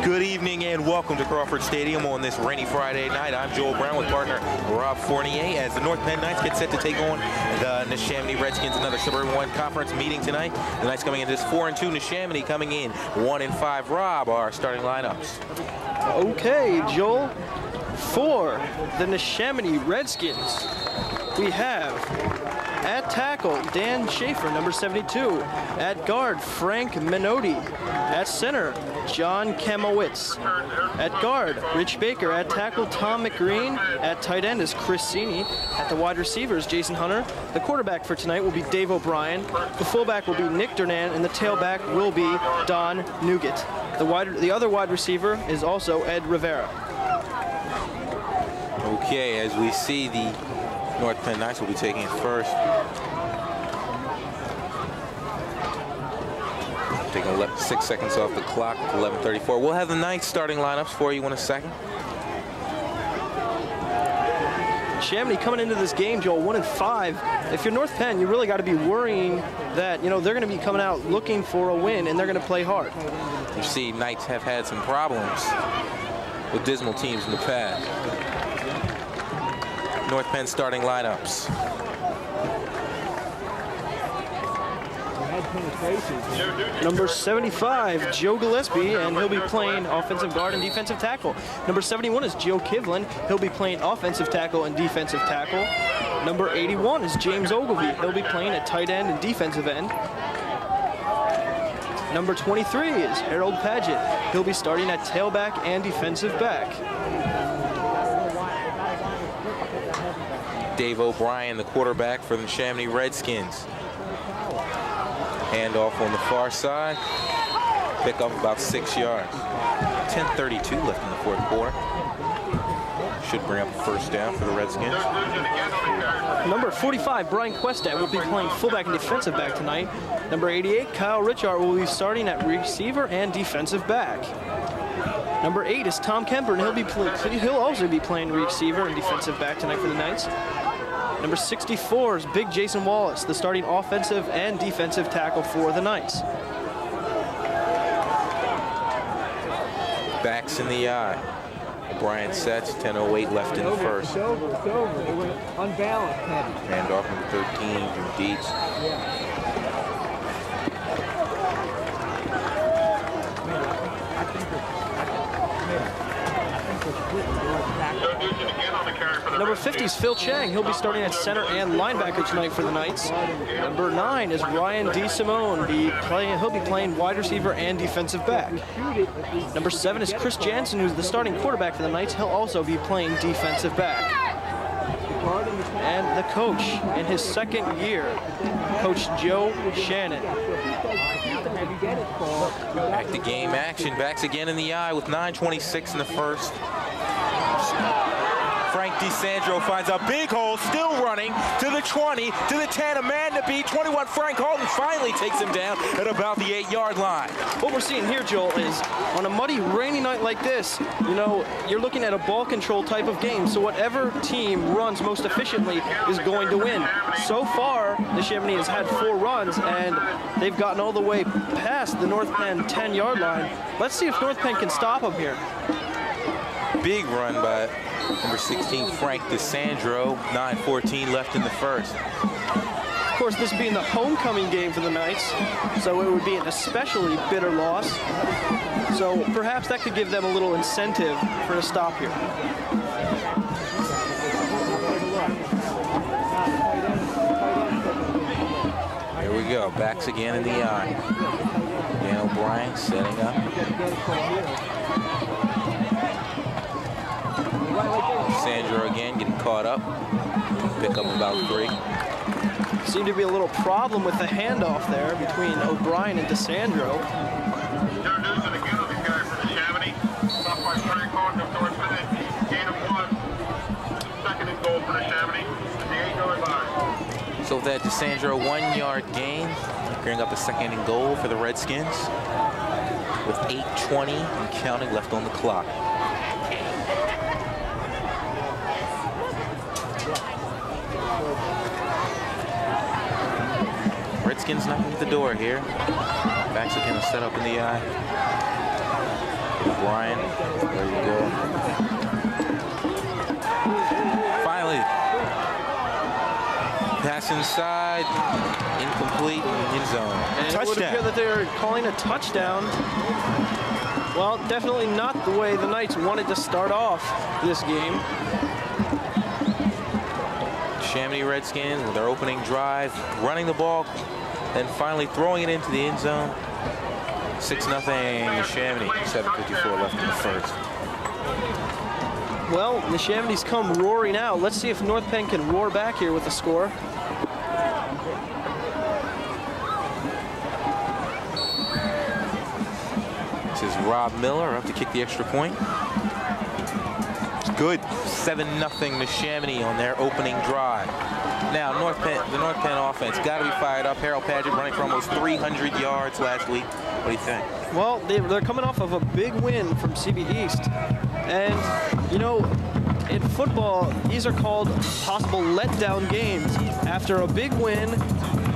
Good evening and welcome to Crawford Stadium on this rainy Friday night. I'm Joel Brown with partner Rob Fournier as the North Penn Knights get set to take on the Neshaminy Redskins, another Suburban 1 conference meeting tonight. The Knights coming in this 4-2, Neshaminy coming in 1-5. Rob, our starting lineups. Okay, Joel. For the Neshaminy Redskins, we have at tackle, Dan Schaefer, number 72. At guard, Frank Minotti. At center, John Kamowitz. At guard, Rich Baker. At tackle, Tom McGreen. At tight end is Chris Sini. At the wide receivers, Jason Hunter. The quarterback for tonight will be Dave O'Brien. The fullback will be Nick Dernan, and the tailback will be Don Nugent. The other wide receiver is also Ed Rivera. Okay, as we see, the North Penn Knights will be taking it first. Taking 6 seconds off the clock, 11:34. We'll have the Knights starting lineups for you in a second. Neshaminy coming into this game, Joel, 1-5. If you're North Penn, you really got to be worrying that, they're going to be coming out looking for a win, and they're going to play hard. You see, Knights have had some problems with dismal teams in the past. North Penn starting lineups. Number 75, Joe Gillespie, and he'll be playing offensive guard and defensive tackle. Number 71 is Joe Kivlin. He'll be playing offensive tackle and defensive tackle. Number 81 is James Ogilvie. He'll be playing at tight end and defensive end. Number 23 is Harold Paget. He'll be starting at tailback and defensive back. Dave O'Brien, the quarterback for the Neshaminy Redskins. Handoff on the far side. Pick up about 6 yards. 10:32 left in the fourth quarter. Should bring up a first down for the Redskins. Number 45, Brian Questat, will be playing fullback and defensive back tonight. Number 88, Kyle Richard, will be starting at receiver and defensive back. Number 8 is Tom Kemper, and he'll also be playing receiver and defensive back tonight for the Knights. Number 64 is Big Jason Wallace, the starting offensive and defensive tackle for the Knights. Backs in the eye. O'Brien sets, 10:08 left in the first. It's over. They went unbalanced. Handoff number 13, Drew Dietz. Number 50 is Phil Chang. He'll be starting at center and linebacker tonight for the Knights. Number 9 is Ryan DeSimone. He'll be playing wide receiver and defensive back. Number 7 is Chris Jansen, who's the starting quarterback for the Knights. He'll also be playing defensive back. And the coach in his second year, Coach Joe Shannon. Back to game action. Backs again in the eye with 9:26 in the first. Frank DeSandro finds a big hole, still running to the 20, to the 10, a man to beat. 21, Frank Halton finally takes him down at about the 8-yard line. What we're seeing here, Joel, is on a muddy, rainy night like this, you're looking at a ball control type of game, so whatever team runs most efficiently is going to win. So far, Neshaminy has had 4 runs, and they've gotten all the way past the North Penn 10-yard line. Let's see if North Penn can stop them here. Big run by number 16, Frank DeSandro. 9:14 left in the first. Of course, this being the homecoming game for the Knights, so it would be an especially bitter loss. So perhaps that could give them a little incentive for a stop here. Here we go, backs again in the eye. Dan O'Brien setting up. Sandro again getting caught up. Pick up about 3. Seemed to be a little problem with the handoff there between O'Brien and DeSandro. Introducing again on the carry for Neshaminy. Stop by Frank Hawk up towards the gain of 1. Second and goal for Neshaminy at the 8-yard line. So with that DeSandro 1-yard gain, bring up a second and goal for the Redskins with 8:20 and counting left on the clock. Redskins knocking at the door here. Backs again set up in the eye. Brian, there you go. Finally, pass inside, incomplete, end zone. And it would appear that they're calling a touchdown. Well, definitely not the way the Knights wanted to start off this game. Neshaminy Redskins with their opening drive, running the ball, and finally throwing it into the end zone. 6-0 Neshaminy, 7:54 left in the first. Well, Neshaminy's come roaring out. Let's see if North Penn can roar back here with the score. This is Rob Miller up to kick the extra point. It's good. 7-0 Neshaminy on their opening drive. Now, the North Penn offense got to be fired up. Harold Padgett running for almost 300 yards last week. What do you think? Well, they're coming off of a big win from CB East. And, you know, in football, these are called possible letdown games. After a big win,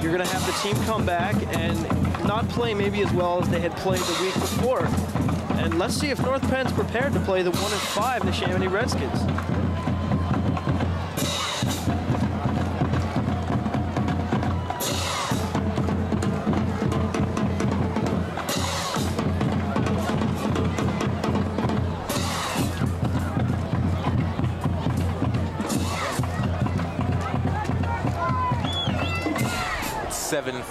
you're going to have the team come back and not play maybe as well as they had played the week before. And let's see if North Penn's prepared to play the 1-5 Neshaminy Redskins.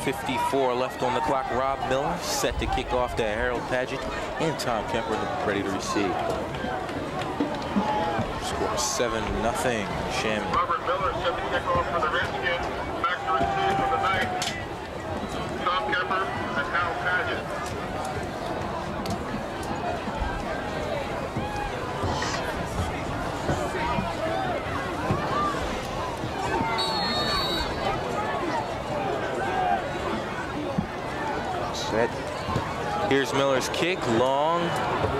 .54 left on the clock. Rob Miller set to kick off to Harold Padgett and Tom Kemper ready to receive. Score 7-0 Neshaminy. Robert Miller set to kick off for the Redskins. Back to receive for the Knights. Tom Kemper and Harold Padgett. Set. Here's Miller's kick, long,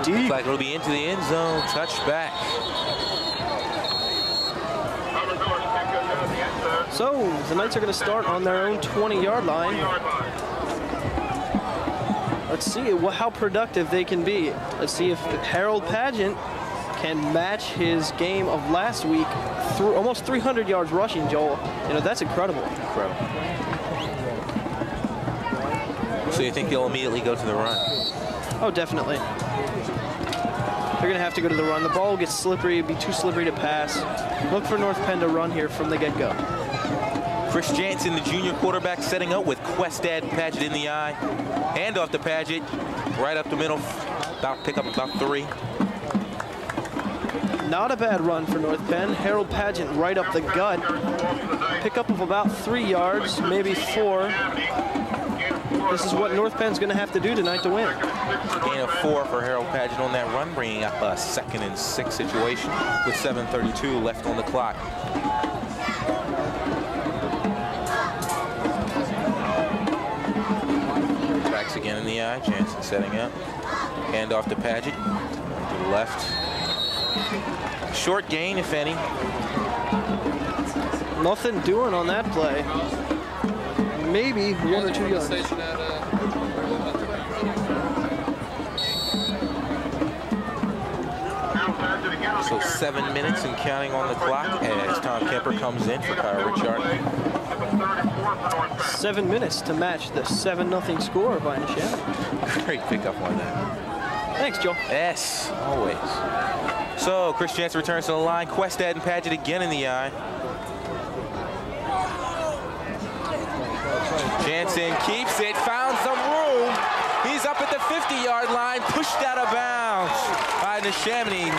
deep. Looks like it'll be into the end zone, touchback. So the Knights are going to start on their own 20-yard line. Let's see how productive they can be. Let's see if Harold Padgett can match his game of last week through almost 300 yards rushing, Joel. You know, that's incredible. Incredible. So you think they'll immediately go to the run? Oh, definitely. They're going to have to go to the run. The ball will get slippery. It'd be too slippery to pass. Look for North Penn to run here from the get-go. Chris Jansen, the junior quarterback, setting up with Questad Padgett in the eye. Hand off to Padgett, right up the middle. Pick up about 3. Not a bad run for North Penn. Harold Padgett right up the gut. Pickup of about 3 yards, maybe 4. This is what North Penn's going to have to do tonight to win. Gain of 4 for Harold Padgett on that run, bringing up a 2nd and 6 situation with 7:32 left on the clock. Tracks again in the eye. Jansen setting up. Hand off to Padgett. To the left. Short gain, if any. Nothing doing on that play. Maybe 1 or 2 yards. So 7 minutes and counting on the clock as Tom Kemper comes in for Kyle Richard. 7 minutes to match the 7-0 score by Neshaminy. Great pickup on that. Thanks, Joe. Yes, always. So Chris Jansen returns to the line. Questad and Padgett again in the eye. Jansen keeps it, found some room. He's up at the 50-yard line, pushed out of bounds by Neshaminy.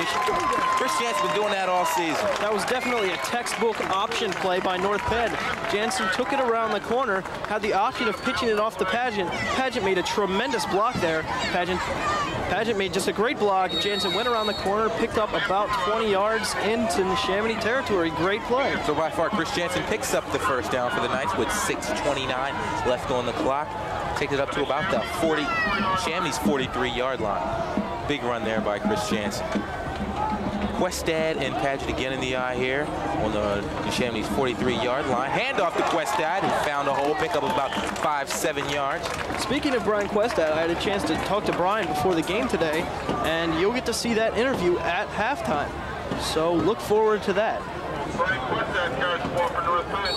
Chris Jansen's been doing that all season. That was definitely a textbook option play by North Penn. Jansen took it around the corner, had the option of pitching it off to Padgett. Padgett made a tremendous block there. Padgett made just a great block. Jansen went around the corner, picked up about 20 yards into Neshaminy territory. Great play. So by far, Chris Jansen picks up the first down for the Knights with 6:29 left on the clock. Takes it up to about the Neshaminy's 43-yard line. Big run there by Chris Jansen. Questad and Paget again in the eye here on the Neshaminy's 43-yard line. Handoff to Questad, who found a hole, pick up about 5-7 yards. Speaking of Brian Questad, I had a chance to talk to Brian before the game today, and you'll get to see that interview at halftime. So look forward to that. Brian Questad carries the ball for North Penn.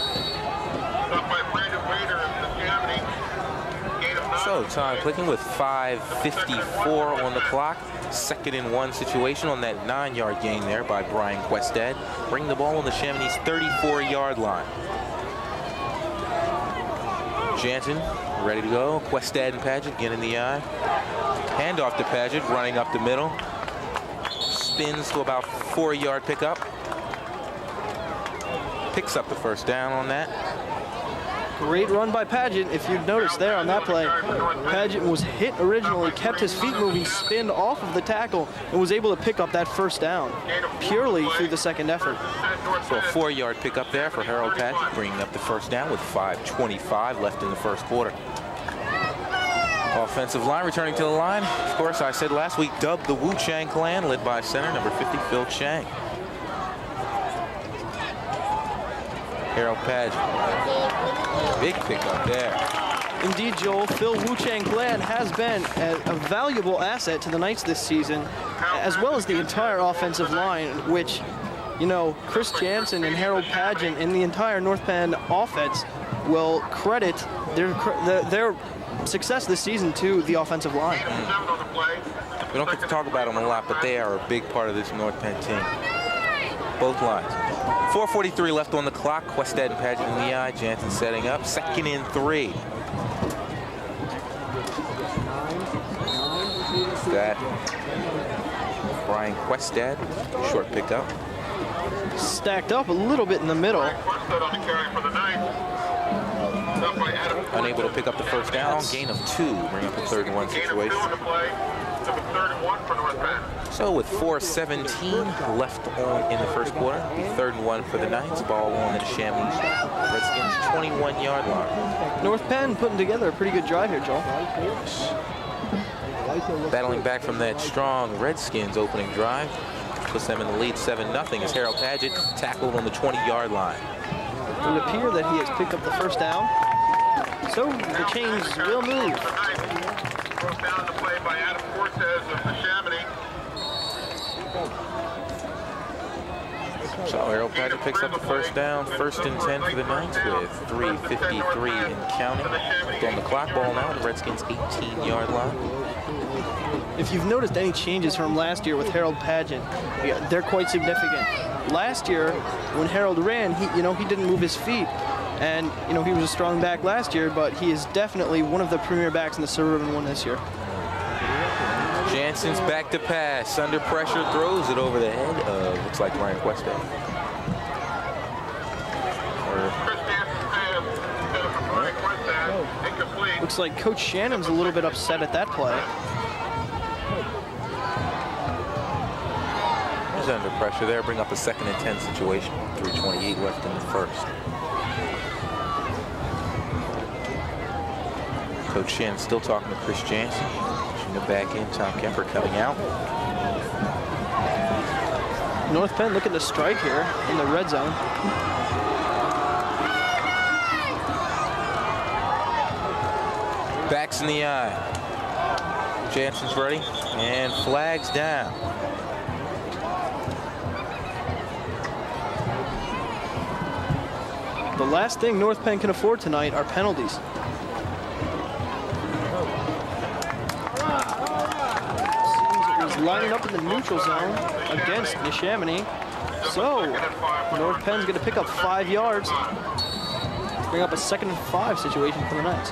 Stopped by Brandon Wader of Neshaminy. Gain of 9. So time clicking with 5:54 on the clock. 2nd and 1 situation on that 9-yard gain there by Brian Questad. Bring the ball on the Neshaminy's 34-yard line. Jansen ready to go. Questad and Paget again in the eye. Handoff to Paget, running up the middle. Spins to about 4-yard pickup. Picks up the first down on that. Great run by Paget. If you'd noticed there on that play, Paget was hit originally, kept his feet moving, spinned off of the tackle, and was able to pick up that first down purely through the second effort. So a 4-yard pickup there for Harold Paget, bringing up the first down with 5:25 left in the first quarter. Offensive line returning to the line. Of course, I said last week, dubbed the Wu Chang Clan, led by center number 50, Phil Chang. Harold Paget. Big pickup there. Indeed, Joel, Phil Wu Chang Clan has been a valuable asset to the Knights this season, as well as the entire offensive line, which, you know, Chris Jansen and Harold Paget and the entire North Penn offense will credit their success this season to the offensive line. We don't get to talk about them a lot, but they are a big part of this North Penn team. Both lines. 4:43 left on the clock. Questad and Paget in the eye. Jansen setting up. 2nd and 3. That Brian Questad, short pickup. Stacked up a little bit in the middle. Unable to pick up the first down. Gain of 2. Bring up a 3rd and 1 situation. So with 4:17 left on in the first quarter, 3rd and 1 for the Knights. Ball on the Neshaminy's Redskins 21-yard line. North Penn putting together a pretty good drive here, Joel. Battling back from that strong Redskins opening drive. Puts them in the lead 7-0 as Harold Paget tackled on the 20-yard line. It would appear that he has picked up the first down. So the chains will move. Broke down the play by Adam Cortez of Neshaminy. So Harold Paget picks up the first down. 1st and 10 for the Knights with 3:53 and counting. On the clock, ball now on the Redskins' 18-yard line. If you've noticed any changes from last year with Harold Paget, they're quite significant. Last year, when Harold ran, he didn't move his feet. And, he was a strong back last year, but he is definitely one of the premier backs in the Suburban one this year. Jansen's back to pass. Under pressure, throws it over the head of, looks like Brian Questad. Looks like Coach Shannon's a little bit upset at that play. He's under pressure there. Bring up a 2nd and 10 situation. 3:28 left in the first. Coach Shannon still talking to Chris Jansen. Pushing it back in. Tom Kemper coming out. North Penn looking to strike here in the red zone. Backs in the eye. Jansen's ready and flags down. The last thing North Penn can afford tonight are penalties. Lining up in the neutral zone against Neshaminy. So, North Penn's going to pick up 5 yards. Bring up a 2nd and 5 situation for the Knights.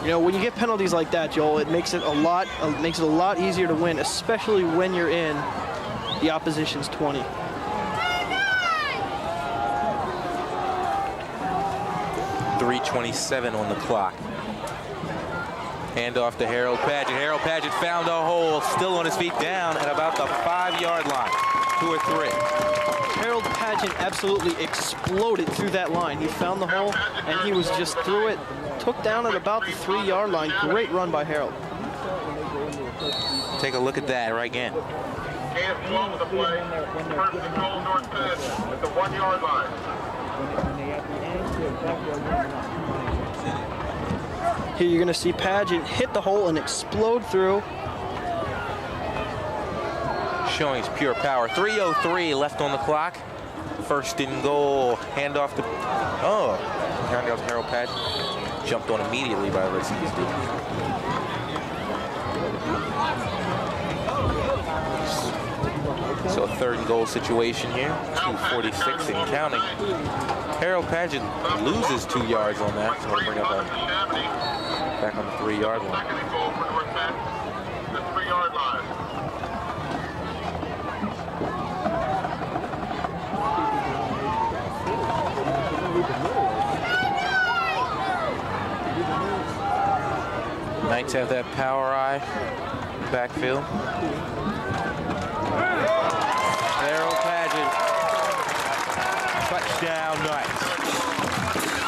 When you get penalties like that, Joel, it makes it a lot easier to win, especially when you're in the opposition's 20. .327 on the clock. Handoff to Harold Paget. Harold Paget found a hole, still on his feet, down at about the 5-yard line. 2 or 3. Harold Paget absolutely exploded through that line. He found the hole, and he was just through it. Took down at about the 3-yard line. Great run by Harold. Take a look at that right again. Gain of 12 to play. First and goal, North Penn at the 1 yard line. Here you're going to see Paget hit the hole and explode through. Showing his pure power. 3:03 left on the clock. First and goal. Handoff to Harold Paget. Jumped on immediately by the Redskins. So a third and goal situation here. 2:46 and counting. Harold Paget loses 2 yards on that. So we'll bring up back on the 3 yard line. Second and goal for North Penn, the 3 yard line. Knights have that power eye backfield. Harold Paget. Touchdown Knights.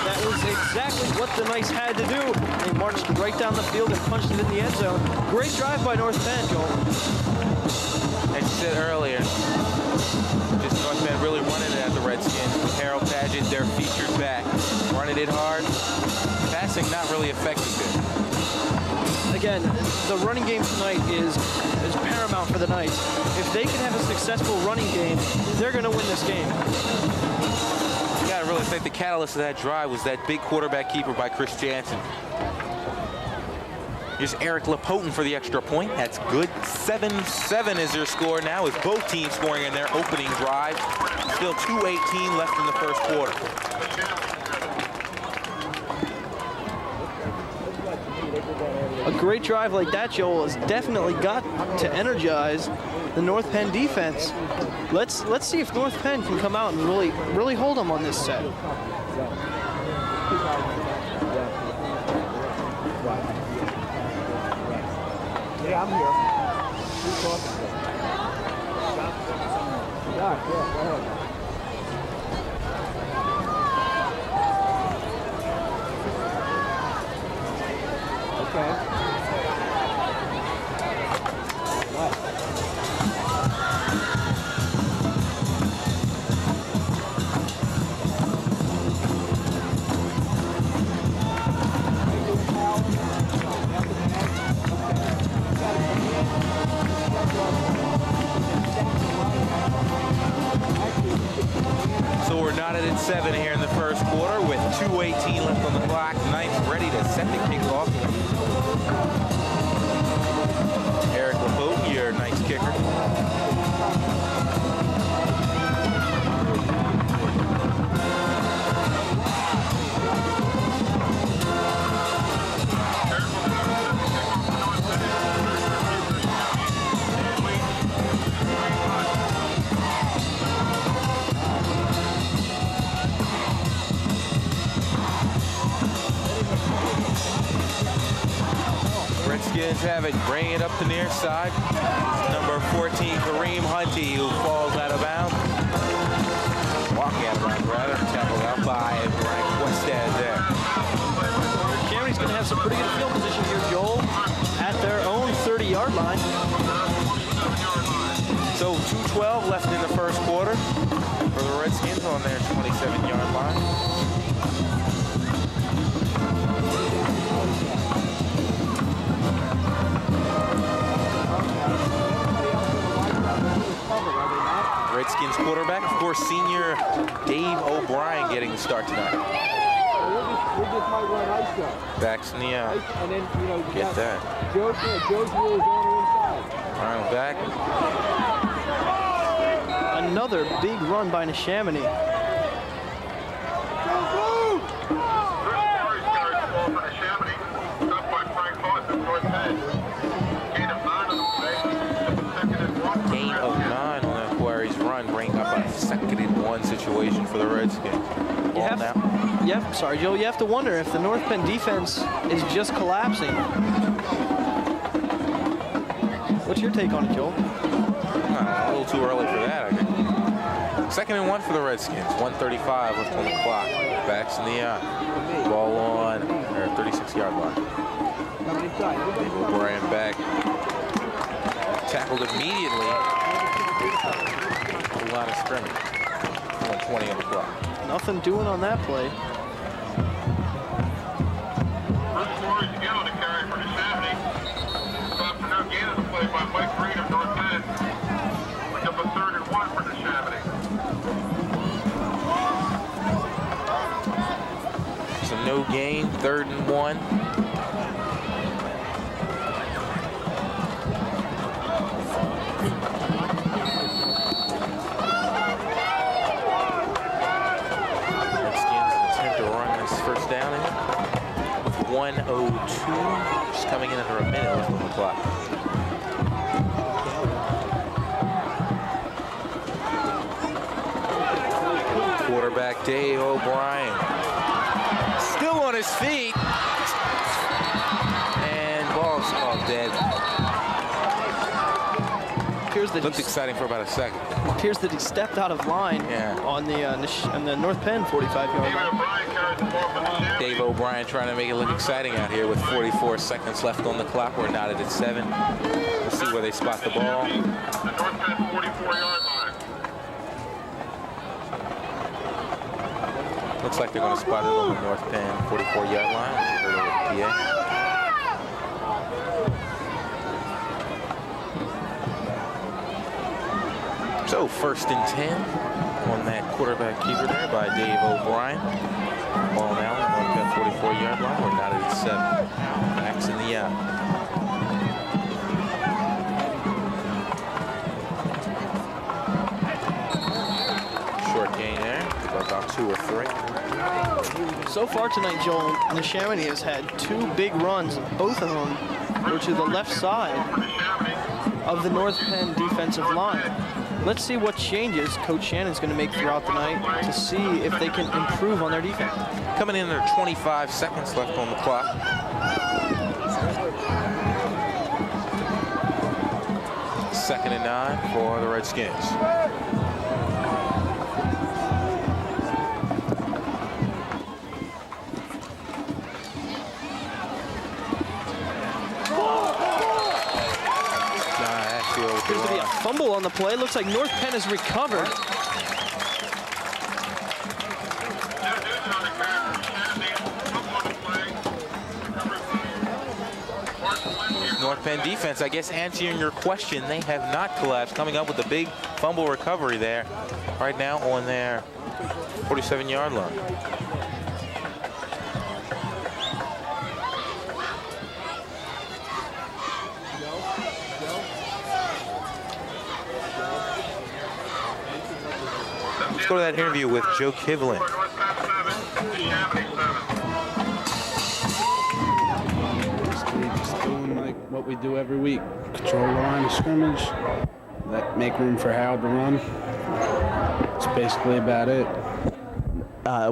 That was exactly what the Knights had to do. They marched right down the field and punched it in the end zone. Great drive by North Penn, Joel. As you said earlier, just North Penn really running it at the Redskins. Harold Paget, their featured back. Running it hard. Passing not really effective there. Again, the running game tonight is paramount for the Knights. If they can have a successful running game, they're going to win this game. You got to really think the catalyst of that drive was that big quarterback keeper by Chris Jansen. Here's Eric LaPotent for the extra point. That's good. 7-7 is their score now, with both teams scoring in their opening drive. Still 2:18 left in the first quarter. A great drive like that, Joel, has definitely got to energize the North Penn defense. Let's see if North Penn can come out and really hold them on this set. Yeah, I'm here. Who's talking? Yeah, go ahead. Okay. So we're knotted at 7 here in the first quarter with 2:18 left on the clock. Knights ready to set the kickoff. Eric LaPotent, your Knights kicker. Redskins have it, bringing it up the near side. Number 14, Kareem Hunty, who falls out of bounds. Walking out of bounds, rather. Tackled out by Brian Questad there. Neshamany's going to have some pretty good field position here, Joel, at their own 30-yard line. So 2:12 left in the first quarter for the Redskins on their 27-yard line. Redskins quarterback, of course, senior Dave O'Brien getting the start tonight. We just might run ice though. Backs in the Ice, and then, you know, you get got that. Joe's rule is on the inside. O'Brien back. Another big run by Neshaminy. Gain of 9 on that Quarry's run, bringing up a 2nd and 1 situation for the Redskins. Ball now. Sorry, Joel, you have to wonder if the North Penn defense is just collapsing. What's your take on it, Joel? A little too early for that, I think. 2nd and 1 for the Redskins. 1:35 left on the clock. Backs in the ball on their 36-yard line. O'Brien back. tackled immediately. A lot of scrimmage. 1:20 on the clock. Nothing doing on that play. First quarter is again on the carry for Neshaminy. This afternoon gain is played by Mike Green of North Penn. Pick up a 3rd and 1 for Neshaminy. So no gain, 3rd and 1. Redskins attempt to run this first down in with 1:02, just coming in under a minute left on the clock. Quarterback Dave O'Brien still on his feet, and ball's called dead. Appears that Looked exciting for about a second. appears that he stepped out of line on the North Penn 45-yard David line. O'Brien carries the ball for Neshaminy. Dave O'Brien trying to make it look exciting out here with 44 seconds left on the clock. We're knotted at 7. We'll see where they spot the ball. The North Penn 44-yard line. Looks like they're going to spot it on the North Penn 44-yard line. We heard it with PA. So 1st and 10 on that quarterback keeper there by Dave O'Brien. Ball now on the North Penn 44-yard line. We're knotted at 7. Max in the out. Short gain there, about 2 or 3. So far tonight, Joel, Neshaminy has had 2 big runs. Both of them were to the left side of the North Penn defensive line. Let's see what changes Coach Shannon's going to make throughout the night to see if they can improve on their defense. Coming in there, 25 seconds left on the clock. Second and 9 for the Redskins. Appears to be a fumble on the play. Looks like North Penn has recovered. North Penn defense, I guess answering your question, they have not collapsed. Coming up with a big fumble recovery there right now on their 47-yard line. Let's go to that interview with Joe Kivlin. Just doing like what we do every week. Control the line of scrimmage, make room for Harold to run. That's basically about it.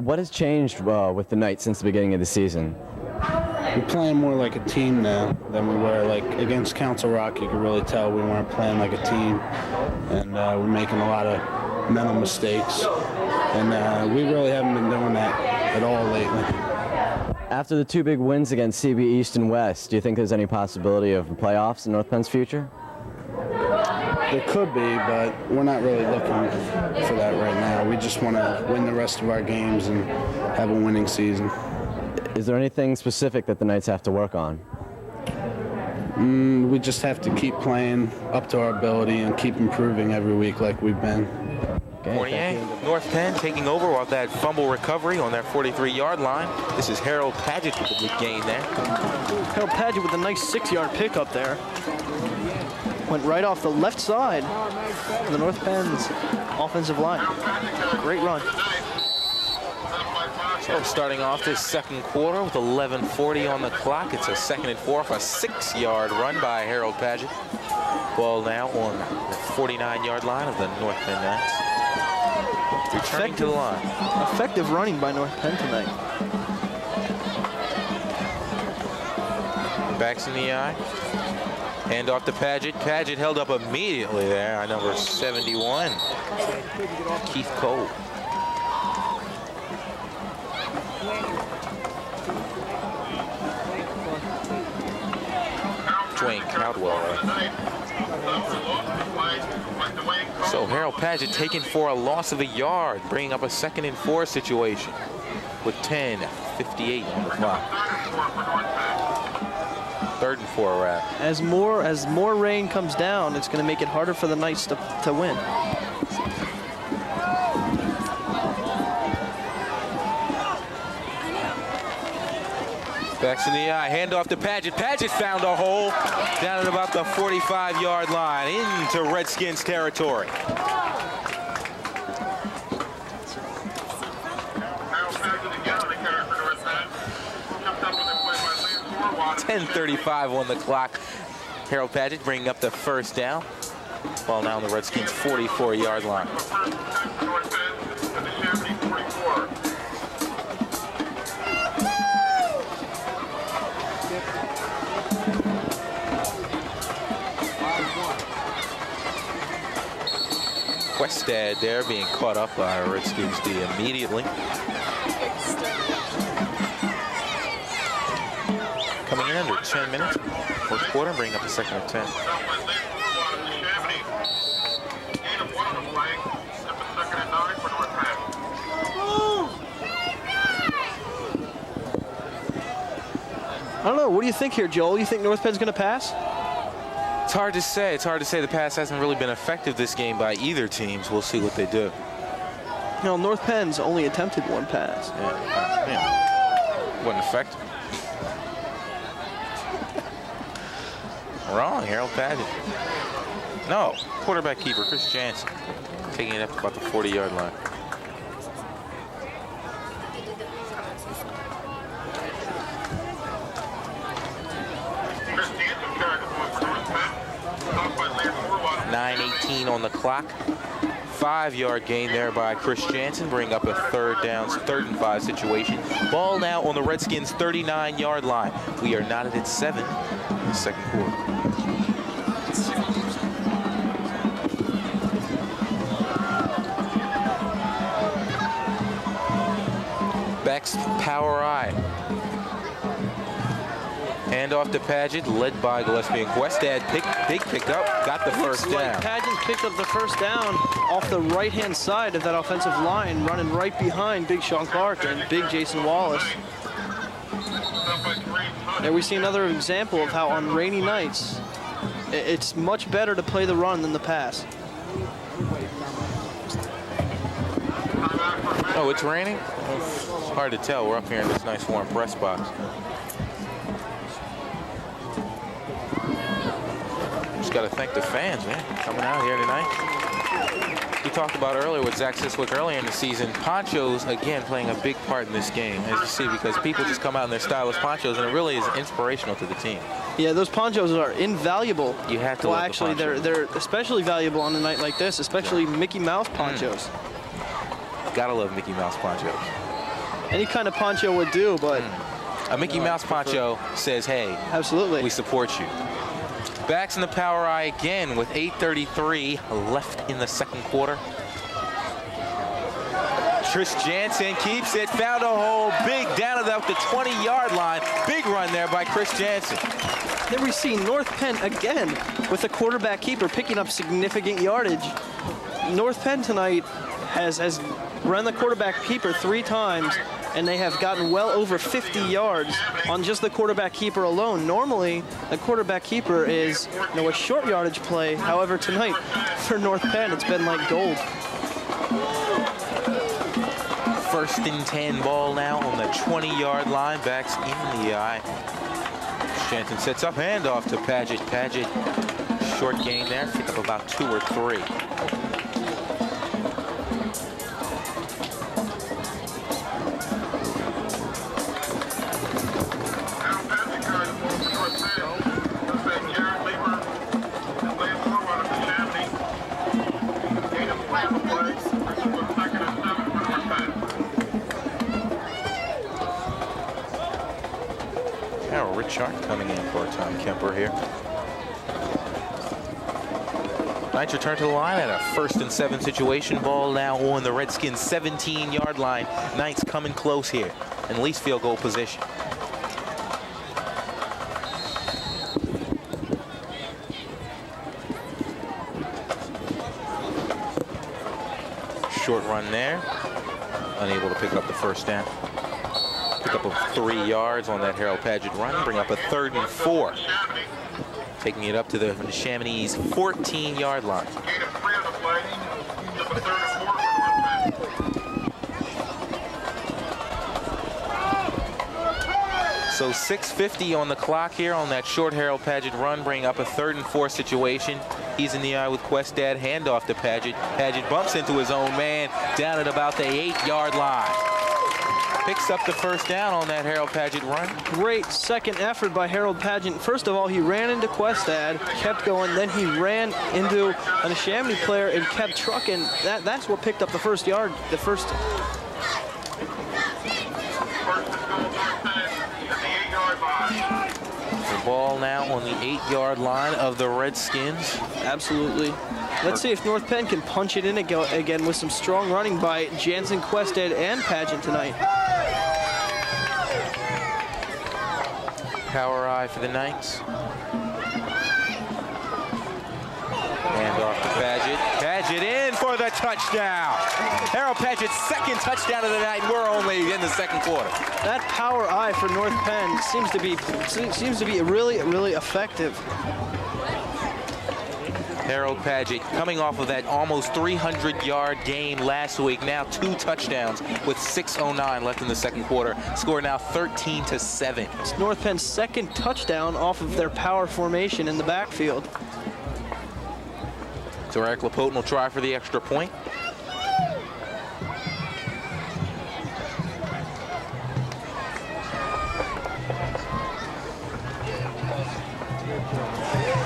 What has changed with the Knights since the beginning of the season? We're playing more like a team now than we were. Like against Council Rock, you could really tell we weren't playing like a team, and we're making a lot of mental mistakes, and we really haven't been doing that at all lately. After the 2 big wins against CB East and West, do you think there's any possibility of the playoffs in North Penn's future? There could be, but we're not really looking for that right now. We just want to win the rest of our games and have a winning season. Is there anything specific that the Knights have to work on? We just have to keep playing up to our ability and keep improving every week like we've been. Okay, Fournier, North Penn taking over off that fumble recovery on their 43-yard line. This is Harold Padgett with the big gain there. Harold Padgett with a nice 6-yard pickup there. Went right off the left side of the North Penn's offensive line. Great run. So starting off this second quarter with 11:40 on the clock. It's a 2nd and 4 off a 6-yard run by Harold Padgett. Ball now on the 49-yard line of the North Penn Knights. Returning to the line. Effective running by North Penn tonight. Backs in the eye. Hand off to Padgett. Padgett held up immediately there. Number 71, Keith Cole. Dwayne Caldwell. So Harold Padgett taken for a loss of a yard, bringing up a 2nd and 4 situation with 10:58 on the clock. 3rd and 4 wrap. As more rain comes down, it's going to make it harder for the Knights to win. Backs in the eye, handoff to Padgett. Padgett found a hole down at about the 45-yard line into Redskins territory. 10:35 on the clock. Harold Padgett bringing up the 1st down. Ball now on the Redskins' 44-yard line. Westad there being caught up by Redskins D immediately. Coming in under 10 minutes, 4th quarter, bringing up a 2nd and 10. I don't know. What do you think here, Joel? You think North Penn's going to pass? It's hard to say. It's hard to say. The pass hasn't really been effective this game by either teams. We'll see what they do. You know, North Penn's only attempted 1 pass. Yeah. Wasn't effective. Wrong, Harold Padgett. No, quarterback keeper, Chris Jansen, taking it up about the 40-yard line. Chris Jansen carried the ball for North Penn. Stopped by Lance Orlov. 9:18 on the clock. 5-yard gain there by Chris Jansen, bring up a 3rd down, 3rd and 5 situation. Ball now on the Redskins' 39-yard line. We are knotted at 7 in the 2nd quarter. Beck's power eye. Handoff to Padgett, led by Gillespie and Westad. Picked up, got the 1st down. Padgett picked up the 1st down off the right-hand side of that offensive line, running right behind Big Sean Clark and Big Jason Wallace. There we see another example of how on rainy nights, it's much better to play the run than the pass. Oh, it's raining? It's hard to tell. We're up here in this nice warm press box. Just got to thank the fans, man, coming out here tonight. We talked about earlier with Zach Siswick earlier in the season. Ponchos, again, playing a big part in this game, as you see, because people just come out in their stylish ponchos, and it really is inspirational to the team. Yeah, those ponchos are invaluable. You have to. Well, love actually, the poncho. they're especially valuable on a night like this, especially Mickey Mouse ponchos. Gotta love Mickey Mouse ponchos. Any kind of poncho would do, but a Mickey Mouse poncho says, "Hey, absolutely, we support you." Backs in the power eye again with 8:33 left in the 2nd quarter. Chris Jansen keeps it, found a hole, big down about the 20-yard line. Big run there by Chris Jansen. Then we see North Penn again with the quarterback keeper picking up significant yardage. North Penn tonight has run the quarterback keeper 3 times, and they have gotten well over 50 yards on just the quarterback keeper alone. Normally, the quarterback keeper is a short yardage play. However, tonight for North Penn, it's been like gold. 1st and 10 ball now on the 20-yard line. Backs in the eye. Jansen sets up, handoff to Padgett. Padgett, short gain there, pick up about 2 or 3. Shark coming in for Tom Kemper here. Knights return to the line at a 1st and 7 situation. Ball now on the Redskins' 17-yard line. Knights coming close here in least field goal position. short run there. Unable to pick up the first down. Pick up of 3 yards on that Harold Paget run. Bring up a 3rd and 4. Taking it up to the Neshaminy's 14-yard line. So 6:50 on the clock here on that short Harold Paget run, bring up a 3rd and 4 situation. He's in the eye with Questad, handoff to Paget. Paget bumps into his own man down at about the 8-yard line. Picks up the first down on that Harold Paget run. Great second effort by Harold Paget. First of all, he ran into Questad, kept going, then he ran into a Neshaminy player and kept trucking. That's what picked up the first yard, the first. The ball now on the 8-yard line of the Redskins. Absolutely. Let's see if North Penn can punch it in again with some strong running by Jansen, Questad, and Paget tonight. Power eye for the Knights. Hand off to Paget. Paget in for the touchdown. Harold Paget's 2nd touchdown of the night. We're only in the 2nd quarter. That power eye for North Penn seems to be really effective. Harold Paget coming off of that almost 300-yard game last week. Now 2 touchdowns with 6:09 left in the 2nd quarter. Score now 13-7. It's North Penn's 2nd touchdown off of their power formation in the backfield. So Eric LaPotent will try for the extra point.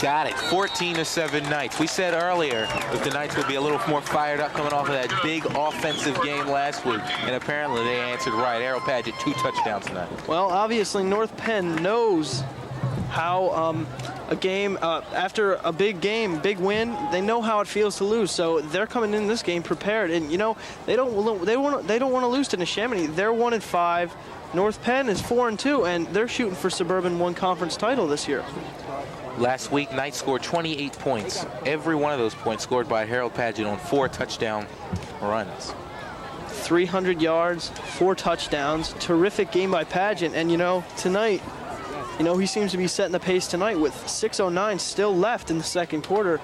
Got it. 14-7 Knights. We said earlier that the Knights would be a little more fired up coming off of that big offensive game last week, and apparently they answered right. Harold Paget 2 touchdowns tonight. Well, obviously North Penn knows how a game after a big game, big win, they know how it feels to lose. So they're coming in this game prepared, and you know they don't want to lose to Neshaminy. They're 1-5. North Penn is 4-2, and they're shooting for Suburban 1 conference title this year. Last week, Knights scored 28 points. Every one of those points scored by Harold Paget on 4 touchdown runs. 300 yards, 4 touchdowns. Terrific game by Paget. And, you know, tonight, you know, he seems to be setting the pace tonight with 6:09 still left in the 2nd quarter.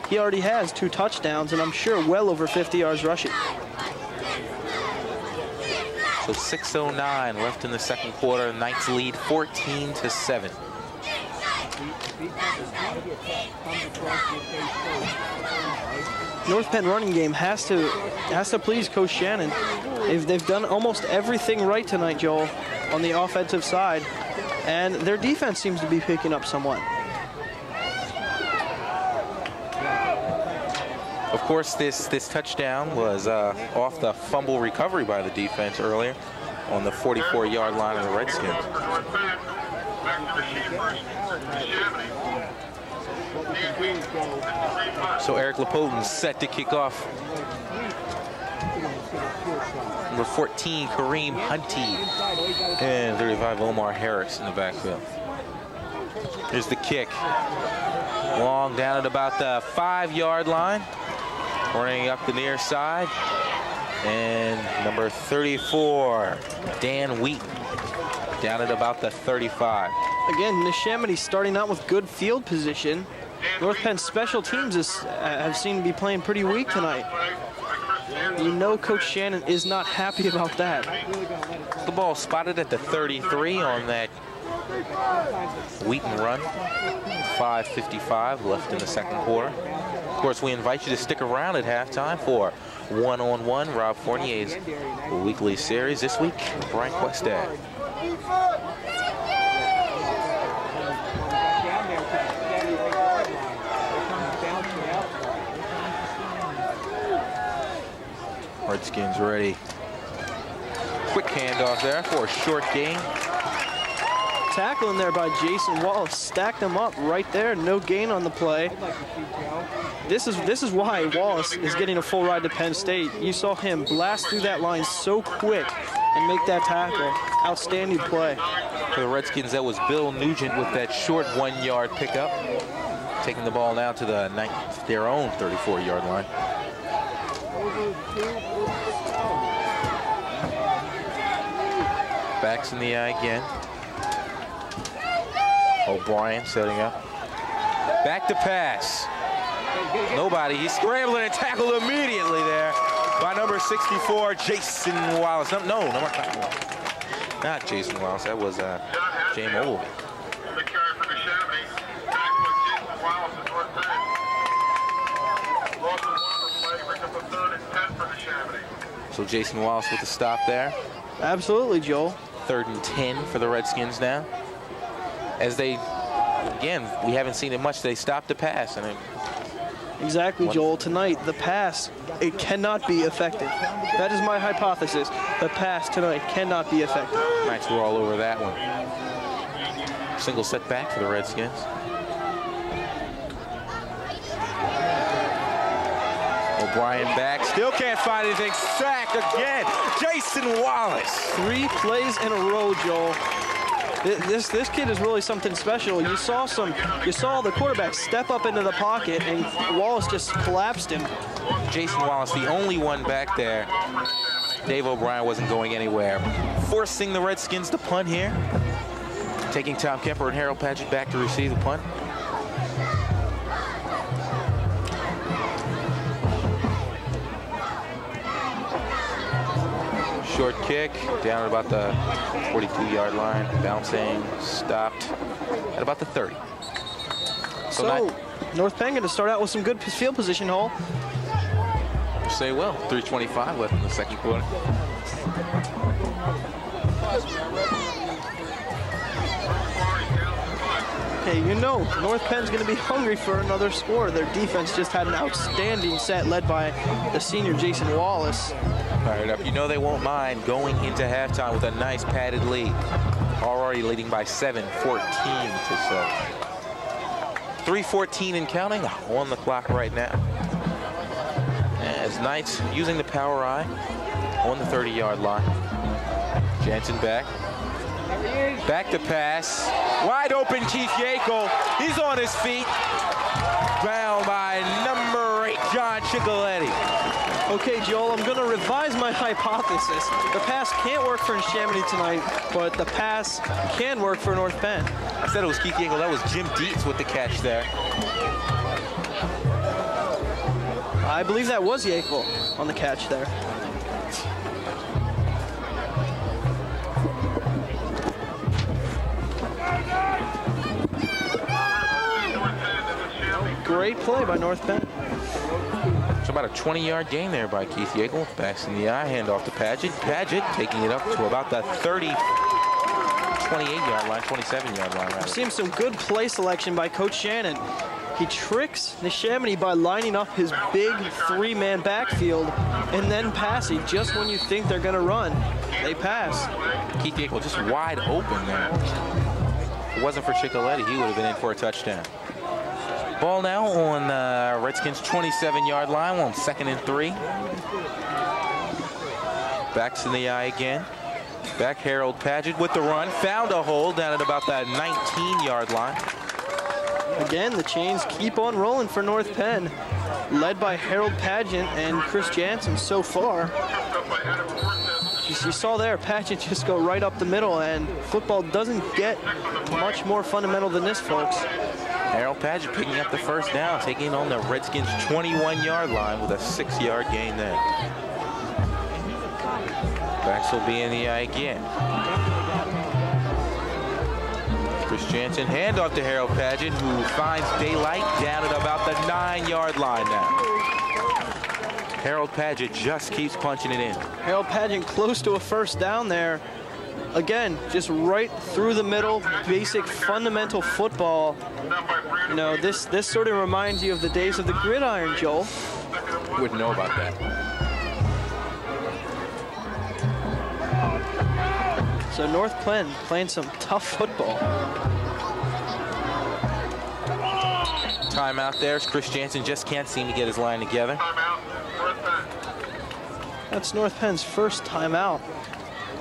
He already has 2 touchdowns, and I'm sure well over 50 yards rushing. So 6:09 left in the 2nd quarter. Knights lead 14-7. North Penn running game has to please Coach Shannon. They've done almost everything right tonight, Joel, on the offensive side, and their defense seems to be picking up somewhat. Of course, this touchdown was off the fumble recovery by the defense earlier on the 44-yard line of the Redskins. So Eric LaPotent set to kick off. Number 14, Kareem Hunty, and 35, Omar Harris in the backfield. Here's the kick. Long down at about the 5-yard line. Running up the near side. And number 34, Dan Wheaton, down at about the 35. Again, Neshaminy starting out with good field position. North Penn special teams have seemed to be playing pretty weak tonight. You know Coach Shannon is not happy about that. The ball spotted at the 33 on that Wheaton run. 5:55 left in the 2nd quarter. Of course, we invite you to stick around at halftime for One-on-One, Rob Fournier's weekly series. This week, Brian Questad. Redskins ready. Quick handoff there for a short gain. Tackling there by Jason Wallace, stacked them up right there, no gain on the play. This is why Wallace is getting a full ride to Penn State. You saw him blast through that line so quick and make that tackle. Outstanding play. For the Redskins, that was Bill Nugent with that short 1-yard pickup. Taking the ball now to their own 34-yard line. Backs in the eye again. O'Brien setting up. Back to pass. Nobody. He's scrambling and tackled immediately there by number 64, Jason Wallace. No, not Jason Wallace. That was James Ogilvy. The carry for Neshaminy. Back with Jason Wallace at North Penn. Loss of 1 play, brings up a 3rd and 10 for Neshaminy. So Jason Wallace with the stop there. Absolutely, Joel. 3rd and 10 for the Redskins now. As they, again, we haven't seen it much. They stopped the pass. And Exactly, Joel. Tonight, the pass, it cannot be effective. That is my hypothesis. The pass tonight cannot be effective. Knights were all over that one. Single setback for the Redskins. O'Brien back, still can't find anything. Sacked again. Jason Wallace. 3 plays in a row, Joel. This kid is really something special. You saw the quarterback step up into the pocket, and Wallace just collapsed him. Jason Wallace, the only one back there. Dave O'Brien wasn't going anywhere. Forcing the Redskins to punt here. Taking Tom Kemper and Harold Padgett back to receive the punt. Short kick, down at about the 42-yard line, bouncing, stopped at about the 30. So North Penn going to start out with some good field position, Hall. Say well, 3:25 left in the second quarter. Hey, you know, North Penn's going to be hungry for another score. Their defense just had an outstanding set led by the senior Jason Wallace. Fired up. You know they won't mind going into halftime with a nice padded lead. Already leading by 7, 14 to 7. 3:14 and counting on the clock right now. As Knights using the power eye on the 30-yard line. Jansen back. Back to pass. Wide open Keith Yackel. He's on his feet. Bound by number 8, John Ciccoletti. Okay, Joel, I'm going to revise my hypothesis. The pass can't work for Neshaminy tonight, but the pass can work for North Penn. I said it was Keith Yackel. That was Jim Dietz with the catch there. I believe that was Yackel on the catch there. Great play by North Penn. It's about a 20-yard gain there by Keith Yackel. Backs in the eye, hand off to Padgett. Padgett taking it up to about the 28-yard line, 27-yard line. We're seeing some good play selection by Coach Shannon. He tricks Neshaminy by lining up his big 3-man backfield and then passing just when you think they're going to run. They pass. Keith Yackel just wide open there. If it wasn't for Ciccoletti, he would have been in for a touchdown. Ball now on Redskins' 27-yard line on 2nd and 3. Backs in the eye again. Back Harold Padgett with the run. Found a hole down at about that 19-yard line. Again, the chains keep on rolling for North Penn, led by Harold Padgett and Chris Jansen so far. You saw there, Padgett just go right up the middle, and football doesn't get much more fundamental than this, folks. Harold Padgett picking up the first down, taking on the Redskins' 21-yard line with a 6-yard gain there. Backs will be in the eye again. Chris Jansen, handoff to Harold Padgett, who finds daylight down at about the 9-yard line now. Harold Padgett just keeps punching it in. Harold Padgett close to a first down there. Again, just right through the middle, basic fundamental football. You know, this sort of reminds you of the days of the gridiron, Joel. Wouldn't know about that. So North Penn playing some tough football. Timeout there as Chris Jansen just can't seem to get his line together. That's North Penn's first timeout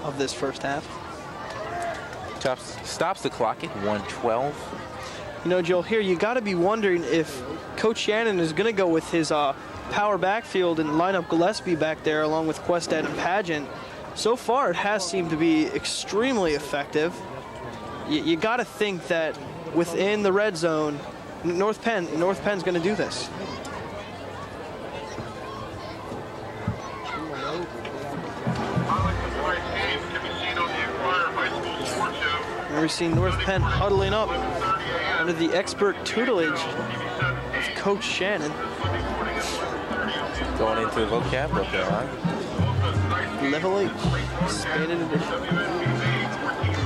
of this first half. Stops the clock at 1:12. You know, Joel, here you got to be wondering if Coach Shannon is going to go with his power backfield and line up Gillespie back there along with Quested and Padgett. so far it has seemed to be extremely effective. You got to think that within the red zone, North Penn's going to do this. And we've seen North Penn huddling up under the expert tutelage of Coach Shannon. Going into the vocab book there, huh? Level H, expanded edition.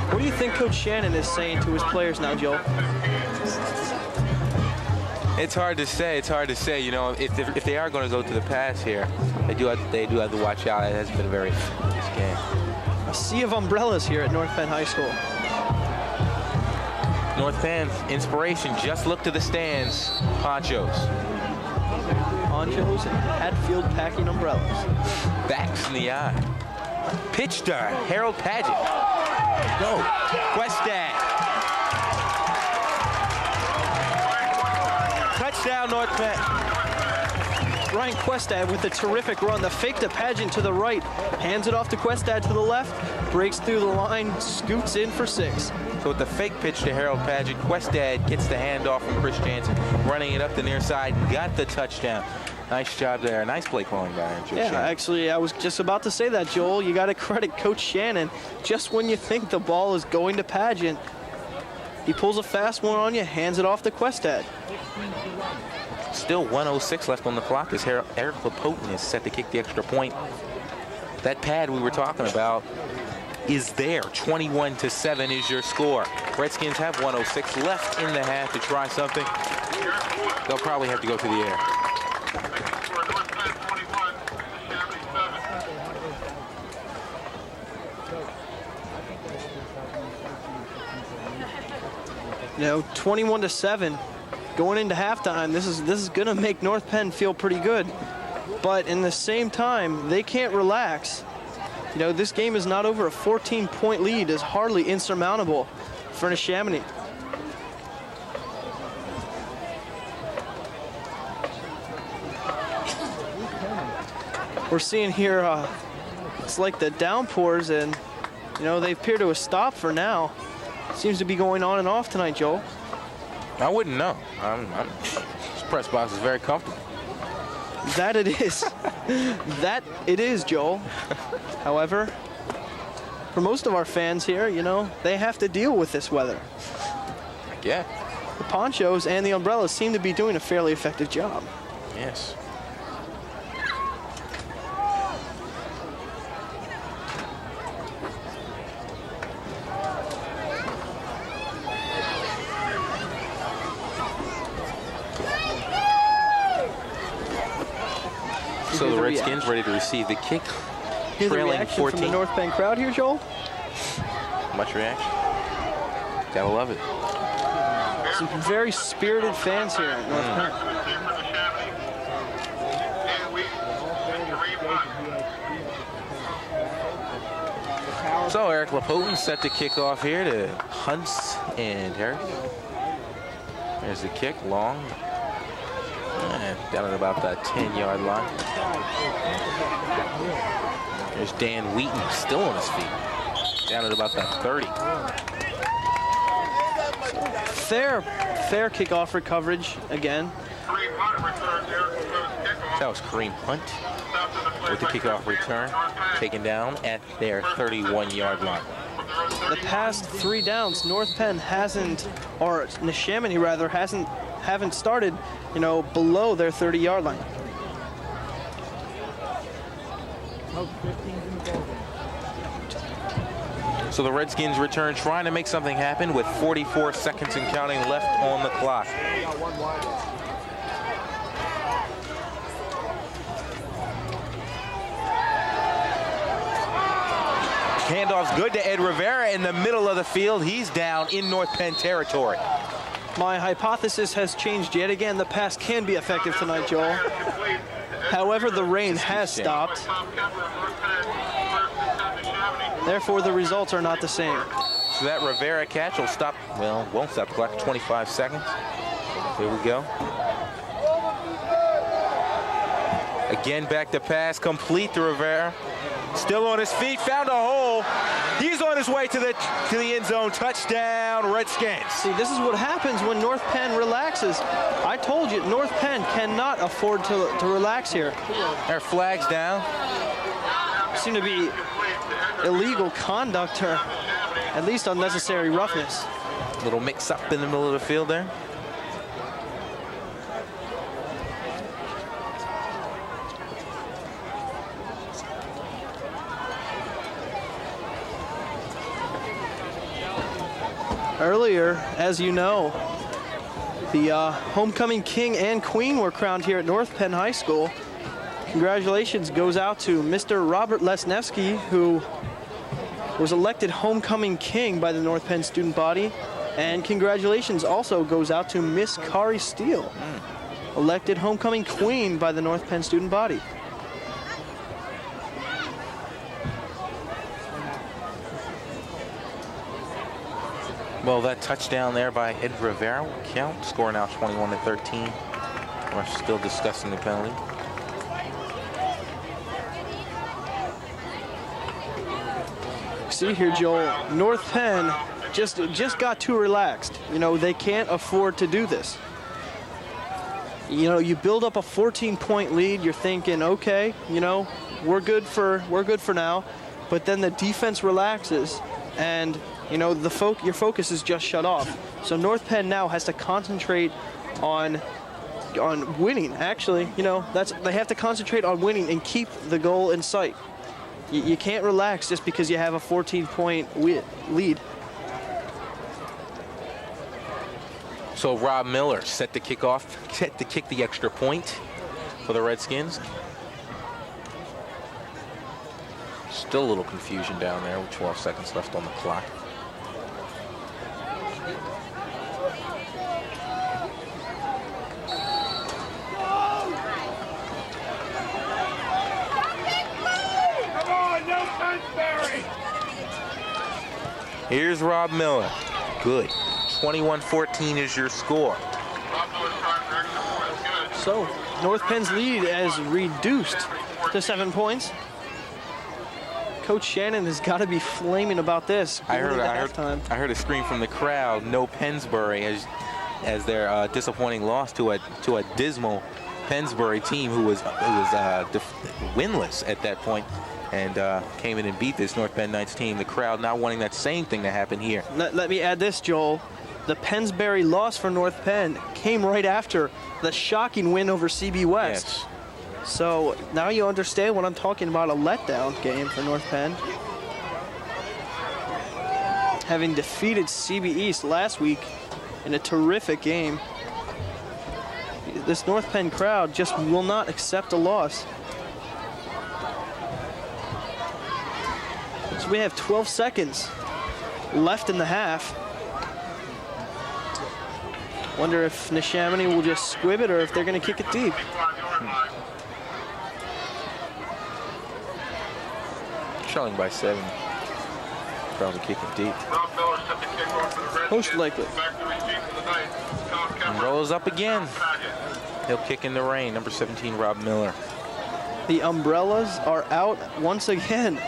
What do you think Coach Shannon is saying to his players now, Joel? It's hard to say. It's hard to say. You know, if they are going to go to the pass here, they do have to watch out. It hasn't been a very nice game. A sea of umbrellas here at North Penn High School. North Penn, inspiration. Just look to the stands. Ponchos. Ponchos and Hatfield packing umbrellas. Backs in the eye. Pitch to Harold Paget. Go. Questad. Touchdown, North Penn. Ryan Questad with a terrific run. The fake to Pageant to the right. Hands it off to Questad to the left. Breaks through the line. Scoots in for 6. So with the fake pitch to Harold Paget, Questad gets the handoff from Chris Jansen, running it up the near side, got the touchdown. Nice job there. Nice play calling by Joe Shannon. Actually, I was just about to say that, Joel. You got to credit Coach Shannon. Just when you think the ball is going to Pageant, he pulls a fast one on you, hands it off to Questad. Still 1:06 left on the clock as Eric LaPoten is set to kick the extra point. That pad we were talking about is there. 21-7 is your score. Redskins have 1:06 left in the half to try something. They'll probably have to go to the air. You know, 21-7 going into halftime. This is going to make North Penn feel pretty good. But in the same time, they can't relax. You know, this game is not over. A 14-point lead is hardly insurmountable for Neshaminy. We're seeing here, it's like the downpours, and, you know, they appear to have stopped for now. Seems to be going on and off tonight, Joel. I wouldn't know. This press box is very comfortable. That it is. That it is, Joel. However, for most of our fans here, you know, they have to deal with this weather. Yeah. The ponchos and the umbrellas seem to be doing a fairly effective job. Yes. So the Redskins ready to receive the kick. Here's the trailing reaction 14. from the North Penn crowd here, Joel. Much reaction. Gotta love it. Some very spirited fans here at North Penn. So Eric LaPoten set to kick off here to Hunts and Harris. There's the kick, long. And down at about that 10-yard line. There's Dan Wheaton still on his feet. Down at about that 30. Fair kickoff coverage again. That was Kareem Hunt with the kickoff return, taken down at their 31-yard line. The past 3 downs, North Penn hasn't, or Neshaminy rather, haven't started, you know, below their 30-yard line. So the Redskins return, trying to make something happen with 44 seconds and counting left on the clock. Handoff's good to Ed Rivera in the middle of the field. He's down in North Penn territory. My hypothesis has changed yet again. The pass can be effective tonight, Joel. However, the rain has stopped. Therefore, the results are not the same. So that Rivera catch will stop, well, won't stop the clock, 25 seconds. Here we go. Again, back to pass, complete to Rivera. Still on his feet, found a hole. He's on his way to the end zone. Touchdown, Redskins. See, this is what happens when North Penn relaxes. I told you, North Penn cannot afford to relax here. Their flag's down. Seem to be illegal conduct or at least unnecessary roughness. Little mix up in the middle of the field there. Earlier, as you know, the homecoming king and queen were crowned here at North Penn High School. Congratulations goes out to Mr. Robert Lesniewski, who was elected homecoming king by the North Penn student body. And congratulations also goes out to Miss Kari Steele, elected homecoming queen by the North Penn student body. Well, that touchdown there by Ed Rivera will count. Score now 21-13. We're still discussing the penalty. See here, Joel, North Penn just got too relaxed. You know, they can't afford to do this. You know, you build up a 14-point lead, you're thinking, okay, you know, we're good for now. But then the defense relaxes and you know, your focus is just shut off. So North Penn now has to concentrate on winning. Actually, you know, they have to concentrate on winning and keep the goal in sight. You can't relax just because you have a 14-point lead. So Rob Miller set to kick the extra point for the Redskins. Still a little confusion down there with 12 seconds left on the clock. Here's Rob Miller. Good. 21-14 is your score. So North Penn's lead is reduced to 7 points. Coach Shannon has got to be flaming about this. I heard a scream from the crowd. No Pennsbury as their disappointing loss to a dismal Pennsbury team who was winless at that point. And came in and beat this North Penn Knights team. The crowd not wanting that same thing to happen here. Let me add this, Joel. The Pennsbury loss for North Penn came right after the shocking win over CB West. Yes. So now you understand what I'm talking about, a letdown game for North Penn. Having defeated CB East last week in a terrific game, this North Penn crowd just will not accept a loss. So we have 12 seconds left in the half. Wonder if Neshaminy will just squib it or if they're going to kick it deep. Trailing by 7. Probably kick it deep. Most likely. Umbrellas up again. He'll kick in the rain. Number 17, Rob Miller. The umbrellas are out once again.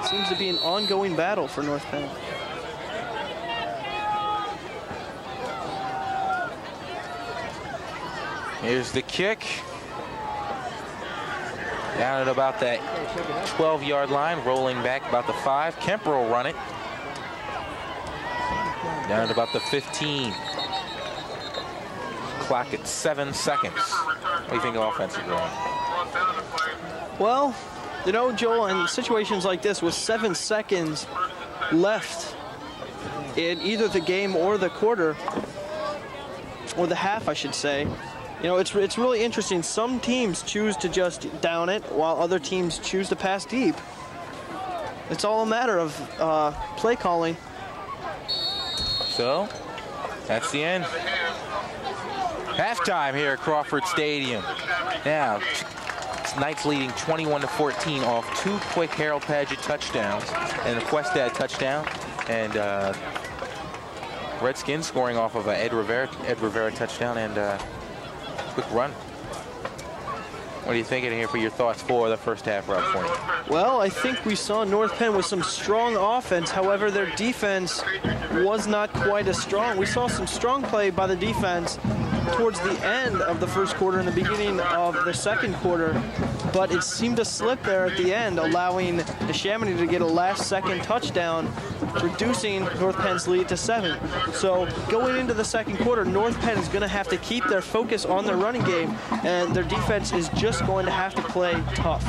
Seems to be an ongoing battle for North Penn. Here's the kick. Down at about that 12-yard line, rolling back about the 5. Kemper will run it. Down at about the 15. Clock at 7 seconds. What do you think of offensive going? Well, you know, Joel, in situations like this with 7 seconds left in either the game or the quarter, or the half, I should say, you know, it's really interesting. Some teams choose to just down it, while other teams choose to pass deep. It's all a matter of play calling. So, that's the end. Halftime here at Crawford Stadium. Now, Knights leading 21-14 off 2 quick Harold Padgett touchdowns and a Questad touchdown, and Redskins scoring off of a Ed Rivera touchdown and quick run. What are you thinking here for your thoughts for the first half, Rob Forney? Well, I think we saw North Penn with some strong offense. However, their defense was not quite as strong. We saw some strong play by the defense towards the end of the first quarter and the beginning of the second quarter, but it seemed to slip there at the end, allowing Neshaminy to get a last-second touchdown, reducing North Penn's lead to 7. So going into the second quarter, North Penn is going to have to keep their focus on their running game, and their defense is just going to have to play tough.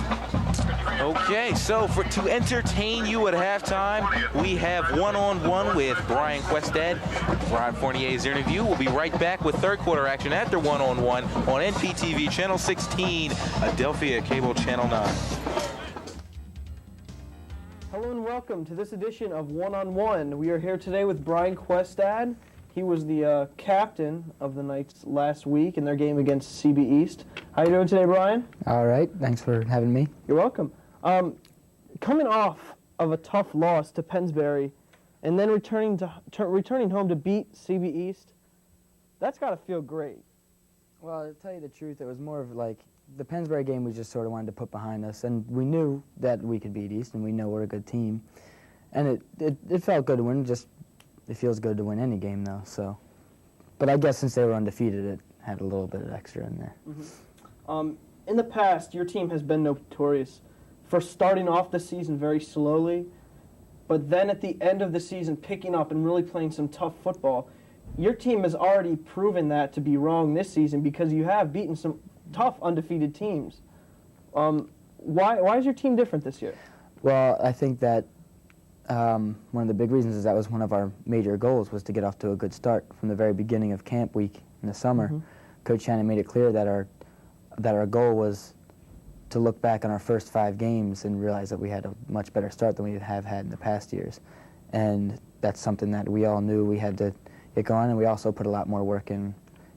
Okay, so to entertain you at halftime, we have one-on-one with Brian Questad. Rob Fournier's interview. We'll be right back with third quarter action after one-on-one on NPTV Channel 16, Adelphia Cable Channel 9. Hello and welcome to this edition of One-on-One. We are here today with Brian Questad. He was the captain of the Knights last week in their game against CB East. How you doing today, Brian? All right. Thanks for having me. You're welcome. Coming off of a tough loss to Pennsbury and then returning home to beat CB East, that's got to feel great. Well, to tell you the truth, it was more of like the Pennsbury game we just sort of wanted to put behind us, and we knew that we could beat East, and we know we're a good team. And it felt good to win. Just it feels good to win any game, though. So, but I guess since they were undefeated, it had a little bit of extra in there. Mm-hmm. In the past, your team has been notorious for starting off the season very slowly, but then at the end of the season picking up and really playing some tough football. Your team has already proven that to be wrong this season because you have beaten some tough undefeated teams. Why is your team different this year? Well, I think that one of the big reasons is that was one of our major goals was to get off to a good start from the very beginning of camp week in the summer. Mm-hmm. Coach Shannon made it clear that our goal was to look back on our first 5 games and realize that we had a much better start than we have had in the past years. And that's something that we all knew we had to get going, and we also put a lot more work in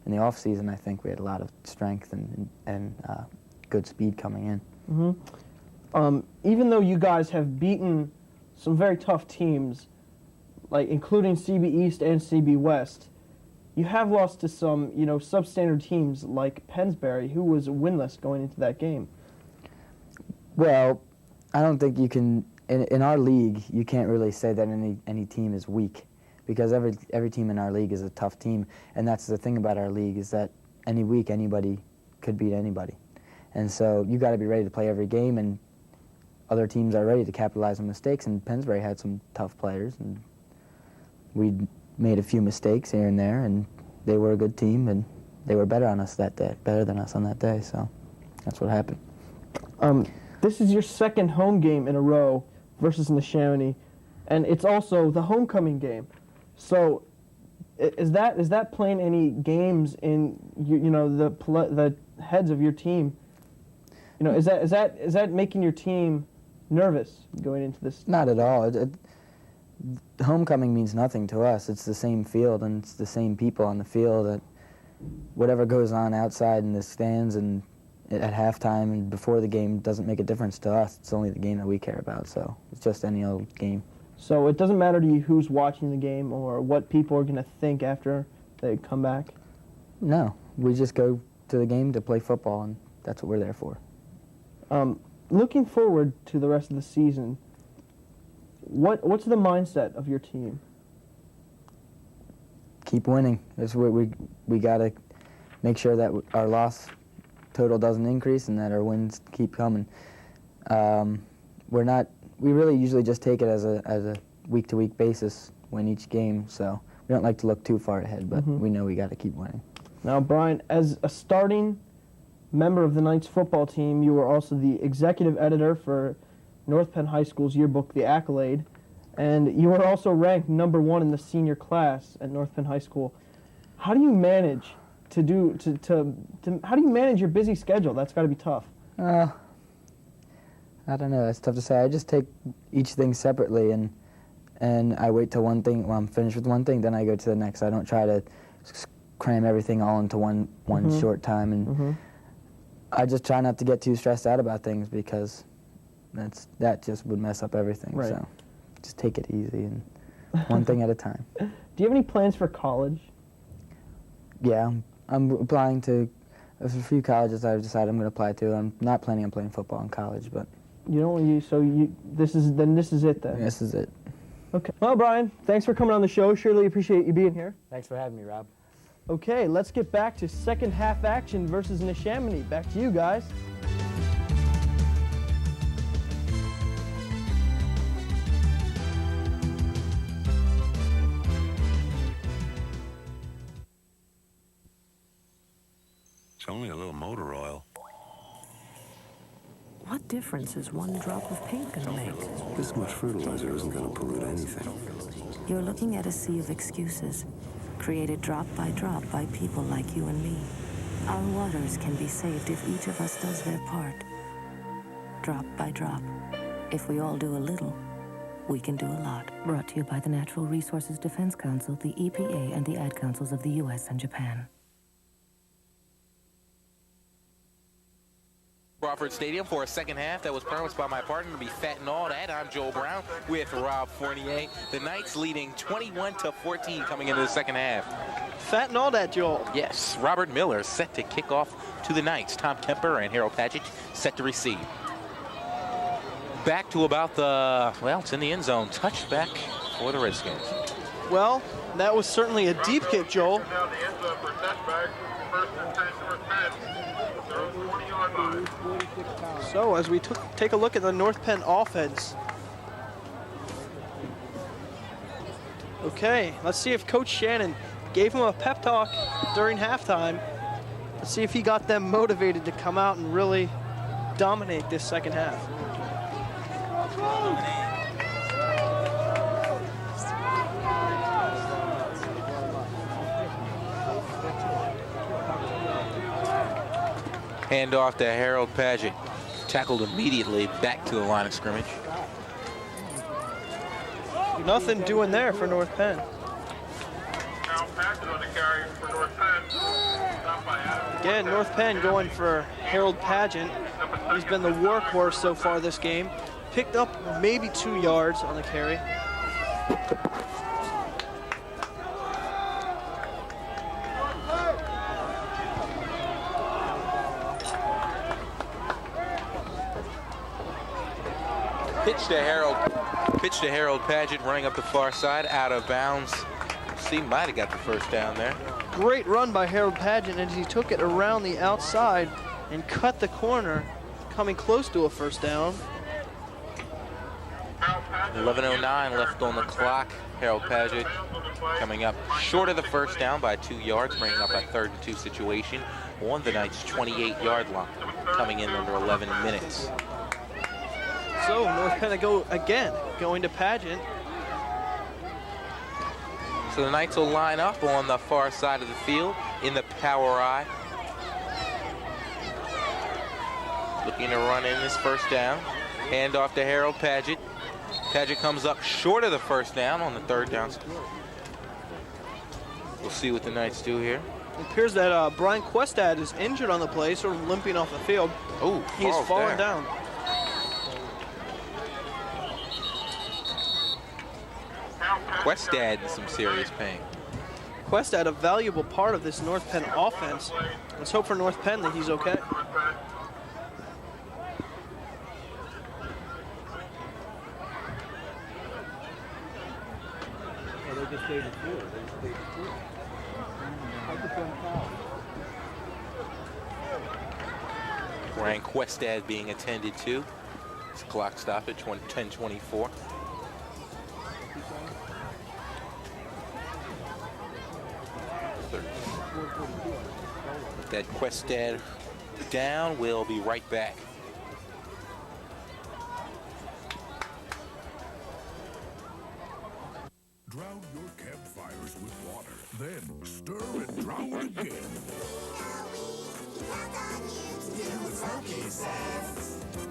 the off season. I think we had a lot of strength and good speed coming in. Mm-hmm. Even though you guys have beaten some very tough teams, like including CB East and CB West, you have lost to some, substandard teams like Pennsbury, who was winless going into that game. Well, I don't think you can. In our league, you can't really say that any team is weak, because every team in our league is a tough team, and that's the thing about our league is that any week anybody could beat anybody, and so you got to be ready to play every game, and other teams are ready to capitalize on mistakes. And Pennsbury had some tough players, and we made a few mistakes here and there, and they were a good team, and they were better than us on that day. So that's what happened. This is your second home game in a row versus Neshaminy, and it's also the homecoming game. So, is that playing any games in the heads of your team? Is that making your team nervous going into this? Not at all. Homecoming means nothing to us. It's the same field and it's the same people on the field. That whatever goes on outside in the stands and at halftime and before the game doesn't make a difference to us. It's only the game that we care about, so it's just any old game. So it doesn't matter to you who's watching the game or what people are going to think after they come back? No, we just go to the game to play football, and that's what we're there for. Looking forward to the rest of the season, what's the mindset of your team? Keep winning. That's what we got to make sure that our loss total doesn't increase and that our wins keep coming. We really usually just take it as a week-to-week basis, win each game, so we don't like to look too far ahead, but we know we got to keep winning. Now, Brian, as a starting member of the Knights football team, you were also the executive editor for North Penn High School's yearbook, The Accolade, and you were also ranked number 1 in the senior class at North Penn High School. How do you manage how do you manage your busy schedule? That's got to be tough. I don't know. That's tough to say. I just take each thing separately, and I wait till when I'm finished with one thing, then I go to the next. I don't try to cram everything all into one short time, and I just try not to get too stressed out about things because that just would mess up everything. Right. So just take it easy and one thing at a time. Do you have any plans for college? Yeah, I'm applying to There's a few colleges I've decided I'm going to apply to. I'm not planning on playing football in college, but This is it then. this is it. Okay. Well, Brian, thanks for coming on the show. Surely appreciate you being here. Thanks for having me, Rob. Okay, let's get back to second half action versus Neshaminy. Back to you guys. It's only a little motor oil. What difference is one drop of paint going to make? This much fertilizer isn't going to pollute anything. You're looking at a sea of excuses, created drop by people like you and me. Our waters can be saved if each of us does their part. Drop by drop. If we all do a little, we can do a lot. Brought to you by the Natural Resources Defense Council, the EPA, and the Ad Councils of the U.S. and Japan. Crawford Stadium for a second half that was promised by my partner to be fat and all that. I'm Joel Brown with Rob Fournier. The Knights leading 21-14 coming into the second half. Fat and all that, Joel. Yes, Robert Miller set to kick off to the Knights. Tom Kemper and Harold Padgett set to receive. Back to about it's in the end zone. Touchback for the Redskins. Well, that was certainly a deep kick, Joel. Down the end zone for a touchback. First and 10, number 10. Their own 20-yard line. So as we take a look at the North Penn offense. Okay, let's see if Coach Shannon gave him a pep talk during halftime. Let's see if he got them motivated to come out and really dominate this second half. Hand off to Harold Padgett. Tackled immediately back to the line of scrimmage. Nothing doing there for North Penn. Now Padgett on the carry for North Penn. Stopped by Adam. Again, North Penn going for Harold Padgett. He's been the workhorse so far this game. Picked up maybe 2 yards on the carry. Pitch to Harold Padgett running up the far side, out of bounds. He might have got the first down there. Great run by Harold Padgett as he took it around the outside and cut the corner, coming close to a first down. 11:09 left on the clock. Harold Padgett coming up short of the first down by 2 yards, bringing up a 3rd and 2 situation on the Knights' 28-yard line, coming in under 11 minutes. So North Penn going to Padgett. So the Knights will line up on the far side of the field in the power I. Looking to run in this first down. Hand off to Harold Padgett. Padgett comes up short of the first down on the 3rd down. We'll see what the Knights do here. It appears that Brian Questad is injured on the play, sort of limping off the field. Oh, he's fallen down. Questad in some serious pain. Questad, a valuable part of this North Penn offense. Let's hope for North Penn that he's okay. Brian Questad being attended to. His clock stop at 10:24. That Questad down. We'll be right back. Drown your campfires with water, then stir and drown again.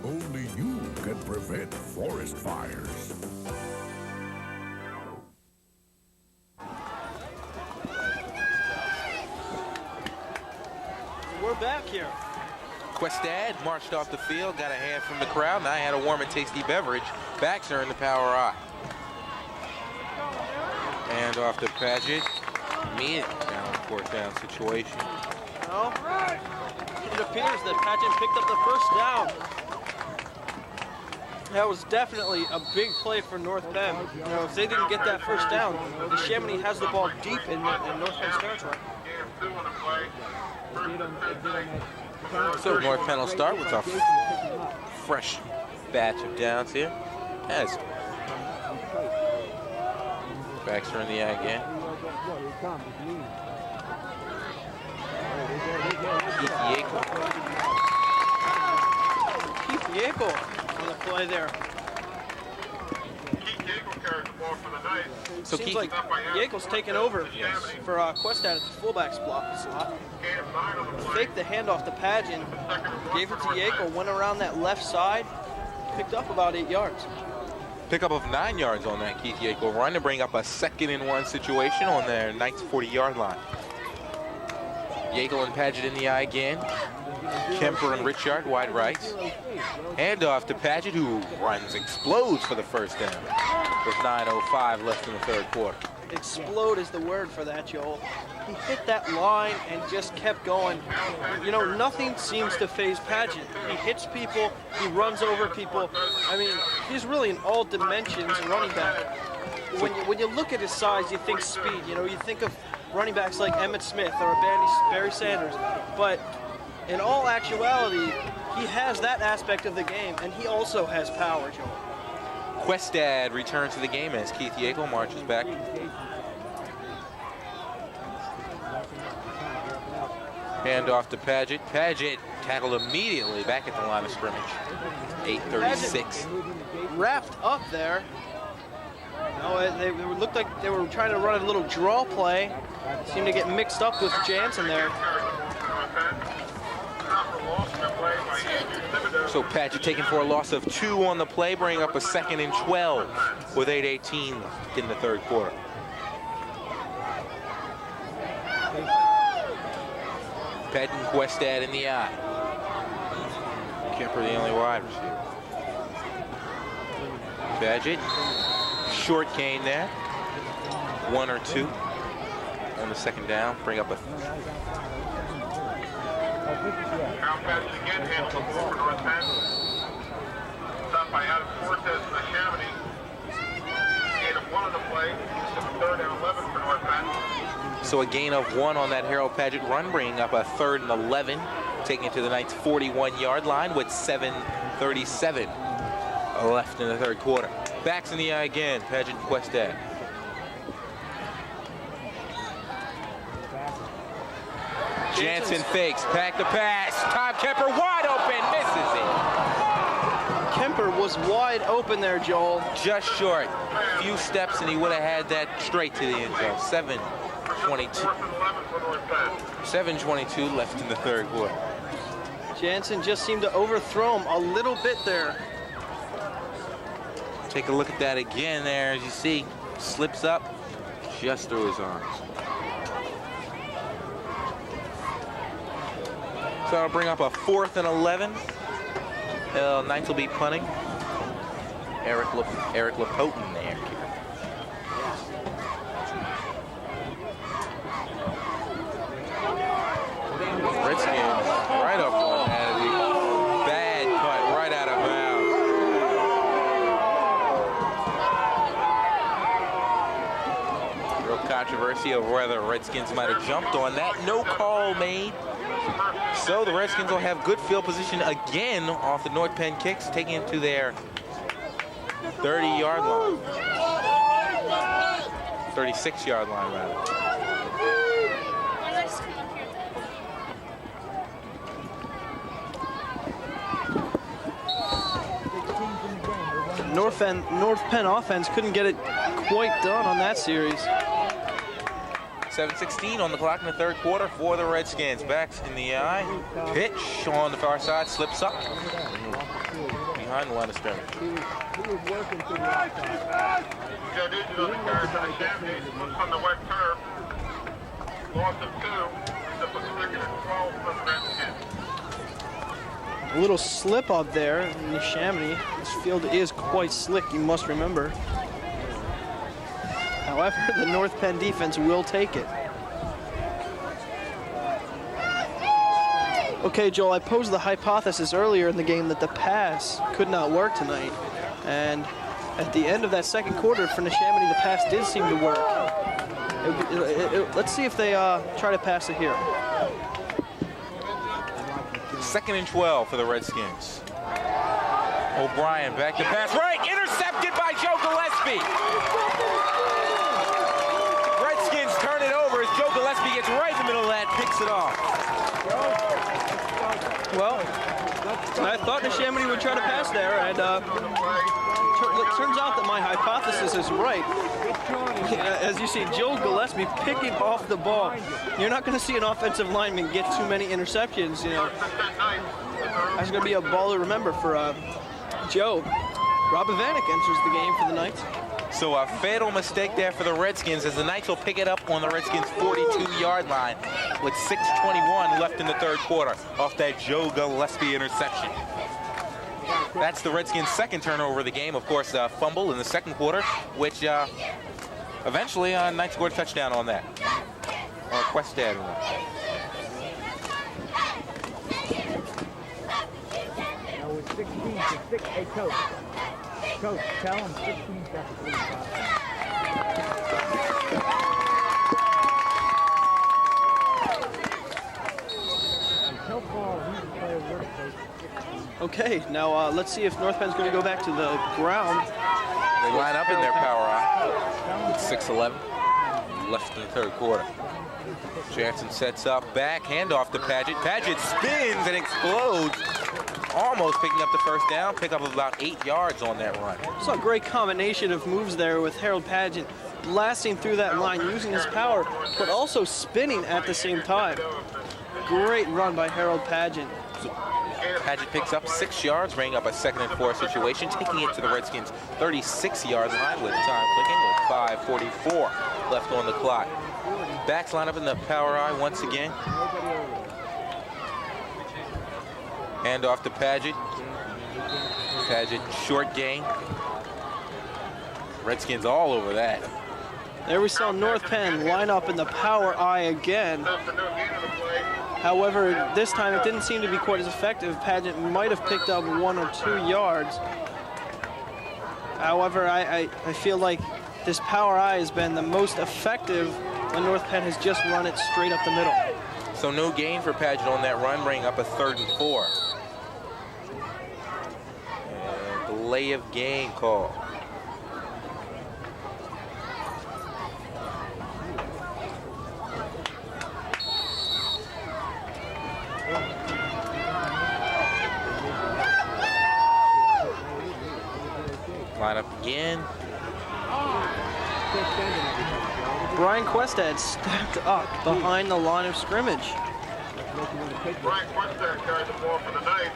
Only you can prevent forest fires. We're back here. Questad marched off the field, got a hand from the crowd. Now he had a warm and tasty beverage. Backs are in the power I. And off to Padgett. Mid down, 4th down situation. No. It appears that Pageant picked up the first down. That was definitely a big play for North Penn. You know, if they didn't get that first down, Neshaminy has the ball deep in North Penn's territory. So North Penn will start with a fresh batch of downs here. As Baxter in the eye again. Keith Yackel on the play there. So seems like Yackel's taken over for Questad at the fullback slot. Faked the handoff to Pageant, gave it to Yackel, went around that left side, picked up about 8 yards. Pickup of 9 yards on that Keith Yackel run to bring up a 2nd-and-1 situation on their Knights 40-yard line. Yackel and Paget in the eye again. Kemper and Richard wide rights. Handoff to Paget, who explodes for the first down with 9:05 left in the third quarter. Explode is the word for that, Joel. He hit that line and just kept going. You know, nothing seems to faze Paget. He hits people, he runs over people. I mean, he's really in all dimensions running back. When you look at his size, you think speed. You know, you think of running backs like Emmitt Smith or Barry Sanders. But in all actuality, he has that aspect of the game, and he also has power, Joel. Questad returns to the game as Keith Yackel marches back. Handoff to Paget. Paget tackled immediately back at the line of scrimmage. 8:36. Wrapped up there. No, they looked like they were trying to run a little draw play. Seemed to get mixed up with Jansen there. So Paget taken for a loss of 2 on the play, bringing up a 2nd-and-12 with 8:18 left in the third quarter. Paget and Questad in the eye. Kemper the only wide receiver. Paget, short gain there. 1 or 2 on the 2nd down, bring up a Paget again, handle the ball for North Penn. Stopped by Adam Cortez from Neshaminy. Gain of 1 on the play. 3rd and 11 for North Penn. So a gain of 1 on that Harold Paget run, bringing up a 3rd and 11, taking it to the Knights' 41-yard line with 7:37 left in the third quarter. Backs in the eye again, Paget and Questad. Jansen fakes, back to pass. Tom Kemper wide open, misses it. Kemper was wide open there, Joel. Just short. Few steps and he would have had that straight to the end zone. 7:22 left in the third quarter. Jansen just seemed to overthrow him a little bit there. Take a look at that again there, as you see. Slips up just through his arms. So that'll bring up a 4th and 11. Knights will be punting. Eric Lapotin there. Redskins right up on that. Bad cut right out of bounds. Real controversy over whether the Redskins might have jumped on that. No call made. So the Redskins will have good field position again off the North Penn kicks, taking it to their 30-yard line. 36-yard line, rather. North Penn offense couldn't get it quite done on that series. 7:16 on the clock in the third quarter for the Redskins. Backs in the eye. Pitch on the far side, slips up behind the line of scrimmage. Joe Nugent on the carry for Neshaminy. Looks on the wet turf. Loss of 2. Ends up with 2nd and 12 for the Redskins. A little slip up there in Neshaminy. This field is quite slick, you must remember. However, the North Penn defense will take it. Okay, Joel, I posed the hypothesis earlier in the game that the pass could not work tonight. And at the end of that second quarter for Neshaminy, the pass did seem to work. Let's see if they try to pass it here. 2nd and 12 for the Redskins. O'Brien back to pass right, intercepted by Joe Gillespie. Redskins turn it over as Joe Gillespie gets right in the middle of that, picks it off. Well, I thought Neshaminy would try to pass there, and it turns out that my hypothesis is right. As you see, Joe Gillespie picking off the ball. You're not going to see an offensive lineman get too many interceptions, you know. That's going to be a ball to remember for Joe. Rob Ivanek enters the game for the Knights. So a fatal mistake there for the Redskins as the Knights will pick it up on the Redskins' 42-yard line with 6:21 left in the third quarter off that Joe Gillespie interception. That's the Redskins' second turnover of the game. Of course, a fumble in the second quarter, which eventually Knights scored a touchdown on that. Or Questad one. Now with 16 to 6. Hey, Coach. Coach, tell him 16 seconds. Tell Paul he's the player worth coach. Okay, now let's see if North Penn's going to go back to the ground. They line up in their power eye with 6:11 left in the third quarter. Jansen sets up back, handoff to Paget. Paget spins and explodes, almost picking up the first down, pick up about 8 yards on that run. Saw a great combination of moves there with Harold Paget blasting through that line, using his power, but also spinning at the same time. Great run by Harold Paget. Paget picks up 6 yards, bringing up a 2nd and 4 situation, taking it to the Redskins' 36-yard line with time clicking with 5:44 left on the clock. Backs line up in the power eye once again. Hand off to Paget. Paget, short gain. Redskins all over that. There we saw North Penn line up in the power eye again. However, this time it didn't seem to be quite as effective. Paget might have picked up 1 or 2 yards. However, I feel like this power eye has been the most effective when North Penn has just run it straight up the middle. So no gain for Paget on that run, bringing up a 3rd and 4. And delay of game call. Line up again. Brian Questad stepped up behind the line of scrimmage. Brian Questad carried the ball for the Knights.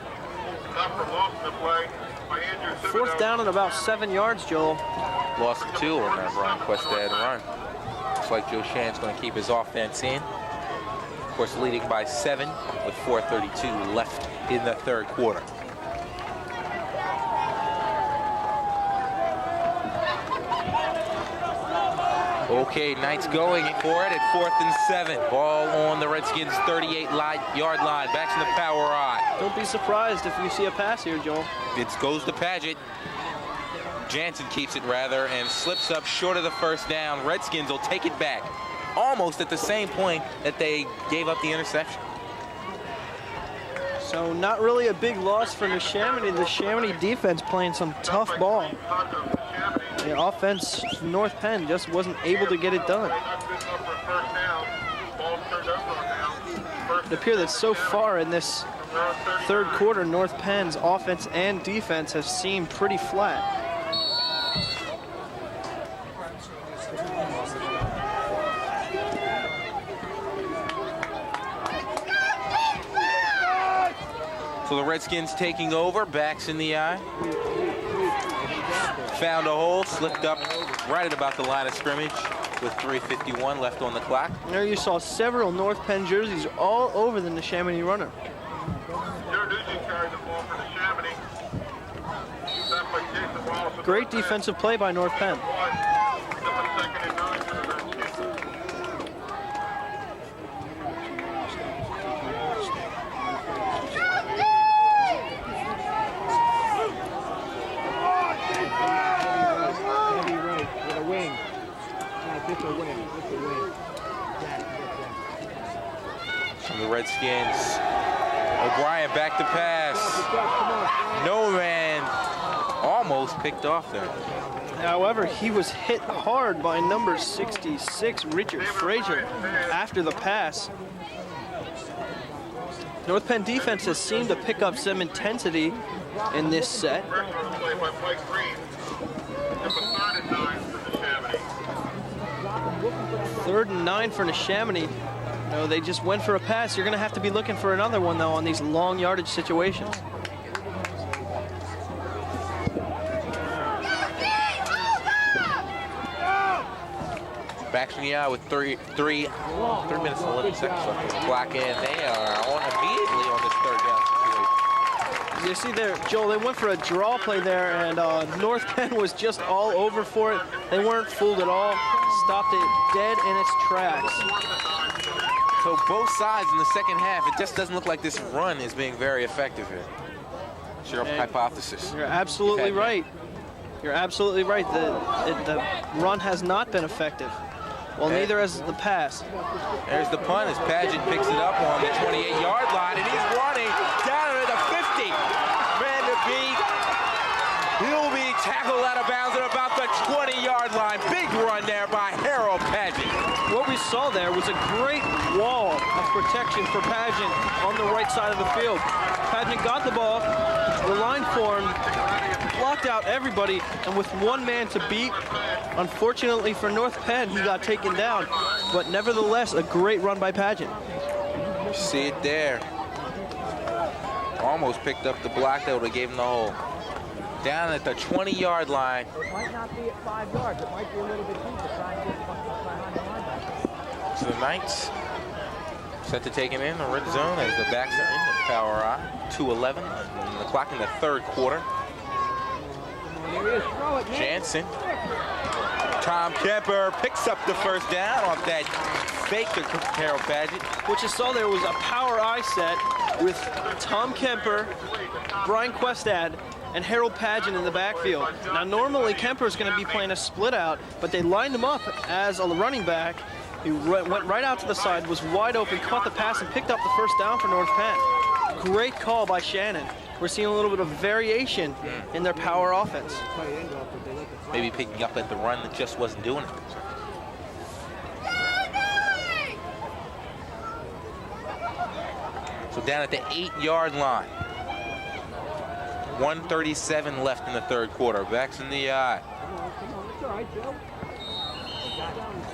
Not for loss in the play by Andrew Thibodeau. 4th down and about 7 yards, Joel. Loss of 2 on that Brian Questad run. Looks like Joe Shan's going to keep his offense in. Of course, leading by 7 with 4:32 left in the third quarter. Okay, Knights going for it at 4th and 7. Ball on the Redskins' 38-yard line. Back in the power eye. Don't be surprised if you see a pass here, Joel. It goes to Paget. Jansen keeps it rather and slips up short of the first down. Redskins will take it back almost at the same point that they gave up the interception. So not really a big loss for Neshaminy. The Neshaminy defense playing some tough ball. The offense, North Penn, just wasn't able to get it done. It appears that so far in this third quarter, North Penn's offense and defense have seemed pretty flat. So the Redskins taking over, backs in the eye. Found a hole, slipped up right at about the line of scrimmage with 3:51 left on the clock. There you saw several North Penn jerseys all over the Neshaminy runner. Great defensive play by North Penn. from the Redskins. O'Brien back to pass. No man. Almost picked off there. However, he was hit hard by number 66, Richard Frazier, after the pass. North Penn defense has seemed to pick up some intensity in this set. Third and 9 for Neshaminy. No, they just went for a pass. You're going to have to be looking for another one, though, on these long yardage situations. Back from the eye with 3 minutes and 11 seconds left on the clock, and they are on immediately on this third down situation. You see there, Joel, they went for a draw play there, and North Penn was just all over for it. They weren't fooled at all. Stopped it dead in its tracks. So both sides in the second half, it just doesn't look like this run is being very effective here. It's your hypothesis. You're absolutely right. You're absolutely right. The run has not been effective. Well, neither has the pass. There's the punt as Paget picks it up on the 28-yard line, and he's running down to the 50. Man to beat. He'll be tackled out of bounds at about the 20-yard line. Big run there by Harold Paget. What we saw there was a great wall of protection for Paget on the right side of the field. Paget got the ball, the line formed, blocked out everybody, and with one man to beat, unfortunately for North Penn, he got taken down. But nevertheless, a great run by Paget. You see it there. Almost picked up the block that would have gave him the hole. Down at the 20-yard line. It might not be at 5 yards. It might be a little bit deep to try and get behind the linebacker. So the Knights set to take him in the red zone as the backs are in the power eye. 2:11 on the clock in the third quarter. Jansen. Tom Kemper picks up the first down off that fake to Harold Paget. What you saw there was a power eye set with Tom Kemper, Brian Questad, and Harold Paget in the backfield. Now, normally Kemper is going to be playing a split out, but they lined him up as a running back. He went right out to the side, was wide open, caught the pass, and picked up the first down for North Penn. Great call by Shannon. We're seeing a little bit of variation in their power offense. Maybe picking up at the run that just wasn't doing it. So down at the 8-yard line. 1:37 left in the third quarter. Backs in the eye.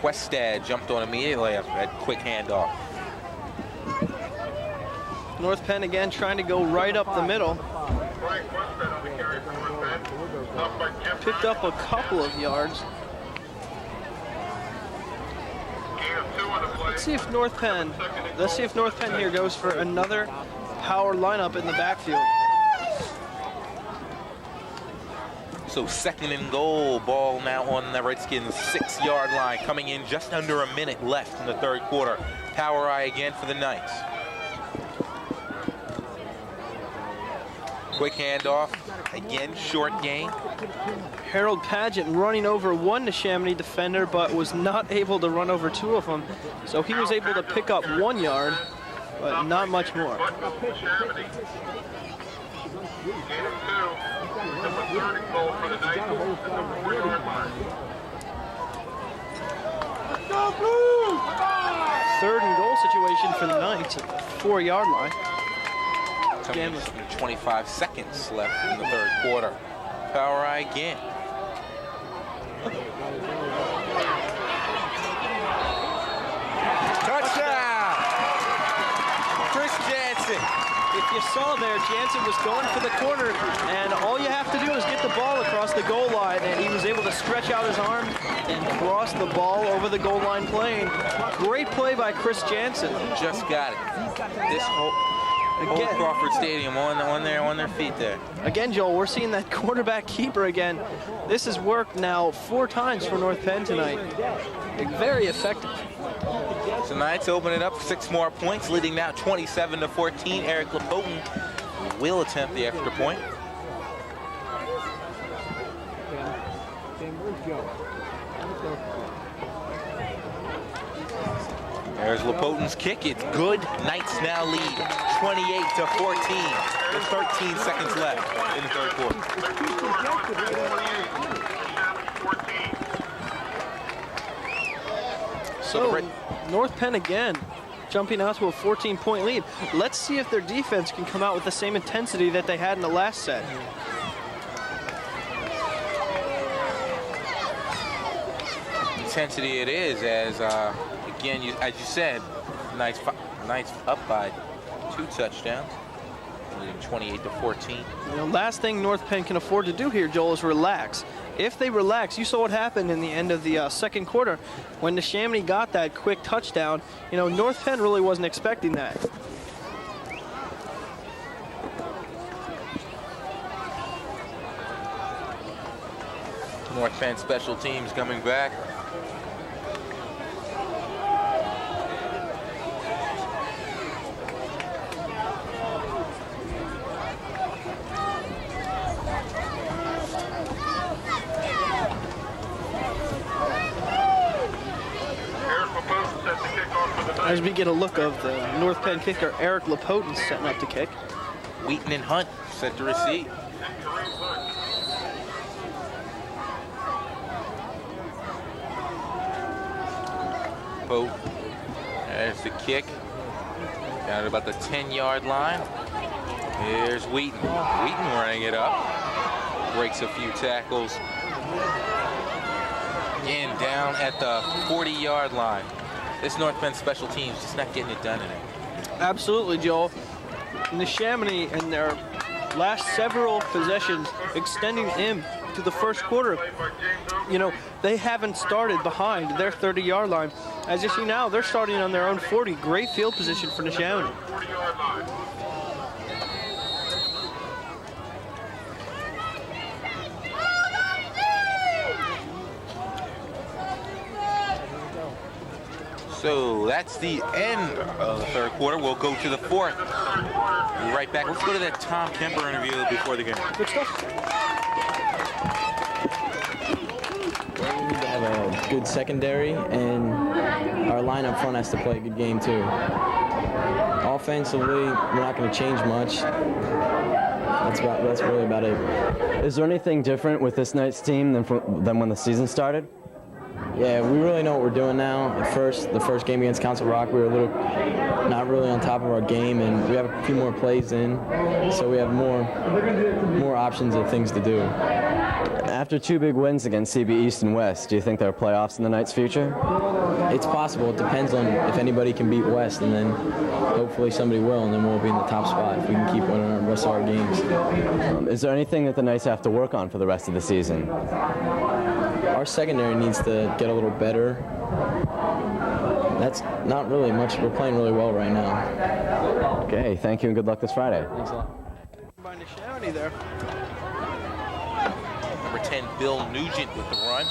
Questad jumped on immediately after that quick handoff. North Penn again trying to go right up the middle. Picked up a couple of yards. Let's see if North Penn here goes for another power lineup in the backfield. So second and goal, ball now on the Redskins' 6-yard line, coming in just under a minute left in the third quarter. Power eye again for the Knights. Quick handoff, again short gain. Harold Paget running over one Neshaminy defender, but was not able to run over two of them. So he was able to pick up 1 yard, but not much more. Third and goal situation for the Knights at the 4-yard line. Coming in 25 seconds left in the third quarter. Power eye again. Touchdown! Chris Jansen. If you saw there, Jansen was going for the corner, and all you have to do is get the ball across the goal line, and he was able to stretch out his arm and cross the ball over the goal line plane. Great play by Chris Jansen. Just got it. This whole Crawford Stadium on their feet there. Again, Joel, we're seeing that quarterback keeper again. This has worked now 4 times for North Penn tonight. Very effective. So Knights open it up for 6 more points, leading now 27-14. Eric LeBoten will attempt the extra point. There's Lapotin's kick. It's good. Knights now lead 28-14. There's 13 seconds left in the third quarter. So North Penn again jumping out to a 14-point lead. Let's see if their defense can come out with the same intensity that they had in the last set. Intensity it is, as again, as you said, Knights up by 2 touchdowns, leading 28-14. You know, last thing North Penn can afford to do here, Joel, is relax. If they relax, you saw what happened in the end of the second quarter when Neshaminy got that quick touchdown. You know, North Penn really wasn't expecting that. North Penn special teams coming back. As we get a look of the North Penn kicker, Eric Lapotin setting up to kick. Wheaton and Hunt set to receive. Pope, there's the kick. Down at about the 10-yard line. Here's Wheaton. Wheaton running it up. Breaks a few tackles. Again, down at the 40-yard line. This North Penn special teams just not getting it done in it. Absolutely, Joel. Neshaminy in their last several possessions extending into the first quarter. You know, they haven't started behind their 30-yard line. As you see now, they're starting on their own 40. Great field position for Neshaminy. So that's the end of the third quarter. We'll go to the fourth. We'll be right back. Let's go to that Tom Kemper interview before the game. Good stuff. We need to have a good secondary, and our line up front has to play a good game too. Offensively, we're not going to change much. That's really about it. Is there anything different with this night's team than when the season started? Yeah, we really know what we're doing now. At first, the first game against Council Rock, we were not really on top of our game, and we have a few more plays in, so we have more options of things to do. After 2 big wins against CB East and West, do you think there are playoffs in the Knights' future? It's possible. It depends on if anybody can beat West, and then hopefully somebody will, and then we'll be in the top spot if we can keep winning the rest of our games. Is there anything that the Knights have to work on for the rest of the season? Our secondary needs to get a little better. That's not really much. We're playing really well right now. Okay, thank you and good luck this Friday. Thanks a lot. By Neshaminy there. Number 10, Bill Nugent with the run.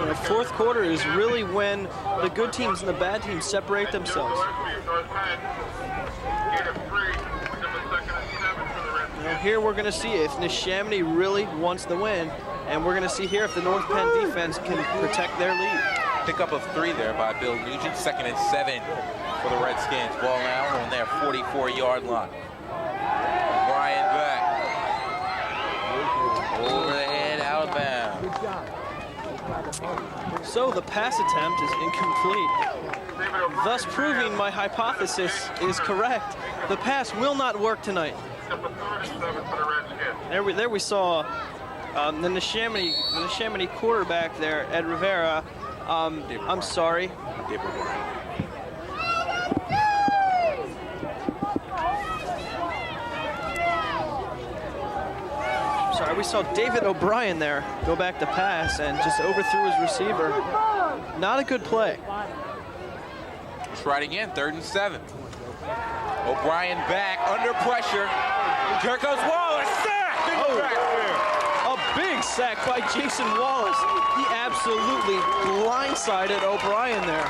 The fourth quarter is really when the good teams and the bad teams separate themselves. Now here we're going to see if Neshaminy really wants the win, and we're going to see here if the North Penn defense can protect their lead. Pickup of 3 there by Bill Nugent. 2nd and 7 for the Redskins. Ball now on their 44-yard line. Brian back. Over the head, out of bounds. So the pass attempt is incomplete, thus proving my hypothesis is correct. The pass will not work tonight. There we saw the Neshaminy quarterback there, Ed Rivera. I'm sorry. Sorry, we saw David O'Brien there go back to pass and just overthrew his receiver. Not a good play. Try it again, 3rd and 7. O'Brien back, under pressure. Here goes Wallace, sack in the backfield. A big sack by Jason Wallace. He absolutely blindsided O'Brien there.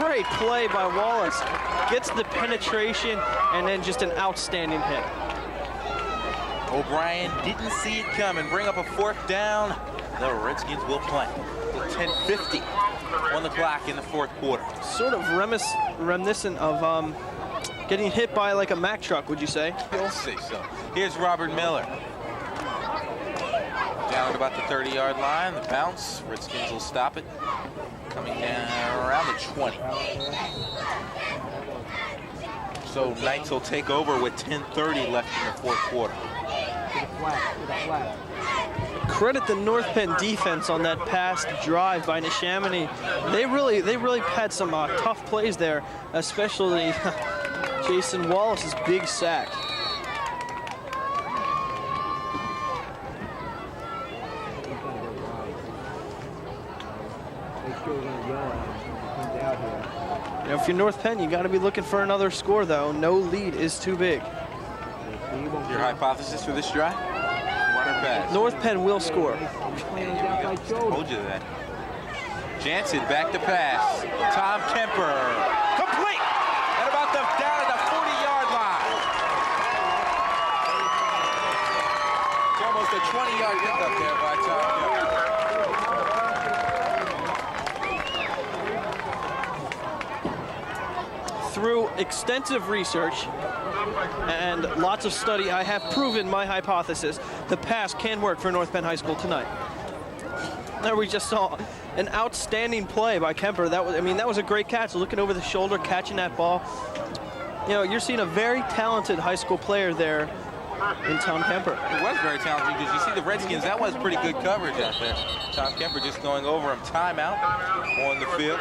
Great play by Wallace. Gets the penetration and then just an outstanding hit. O'Brien didn't see it coming. Bring up a 4th down. The Redskins will play with 10:50 on the clock in the fourth quarter. Sort of reminiscent of getting hit by like a Mack truck, would you say? I'd say so. Here's Robert Miller. Down at about the 30-yard line, the bounce. Redskins will stop it. Coming down around the 20. So Knights will take over with 10:30 left in the fourth quarter. Credit the North Penn defense on that past drive by Neshaminy. They really had some tough plays there, especially Jason Wallace's big sack. If you're North Penn, you got to be looking for another score, though. No lead is too big. Your hypothesis for this drive? Run or pass? North Penn will score. Told you that. Jansen back to pass. Tom Kemper. Complete! At about down at the 40-yard line. It's almost a 20-yard pickup there by Tom Kemper. Through extensive research and lots of study, I have proven my hypothesis. The pass can work for North Penn High School tonight. There we just saw an outstanding play by Kemper. That was a great catch, looking over the shoulder, catching that ball. You know, you're seeing a very talented high school player there in Tom Kemper. It was very talented because you see the Redskins, that was pretty good coverage out there. Tom Kemper just going over him. Timeout on the field.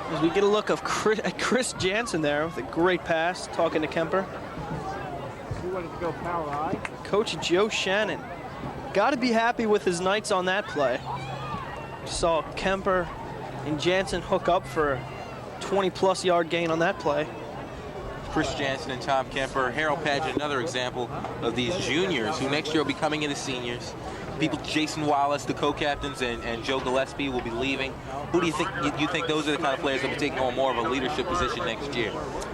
As we get a look at Chris Jansen there with a great pass, talking to Kemper. You wanted to go power I? Coach Joe Shannon. Got to be happy with his Knights on that play. Saw Kemper and Jansen hook up for a 20-plus yard gain on that play. Chris Jansen and Tom Kemper. Harold Padgett, another example of these juniors who next year will be coming into seniors. People, Jason Wallace, the co-captains, and Joe Gillespie will be leaving. Who do you think? You think those are the kind of players that will be taking on more of a leadership position next year?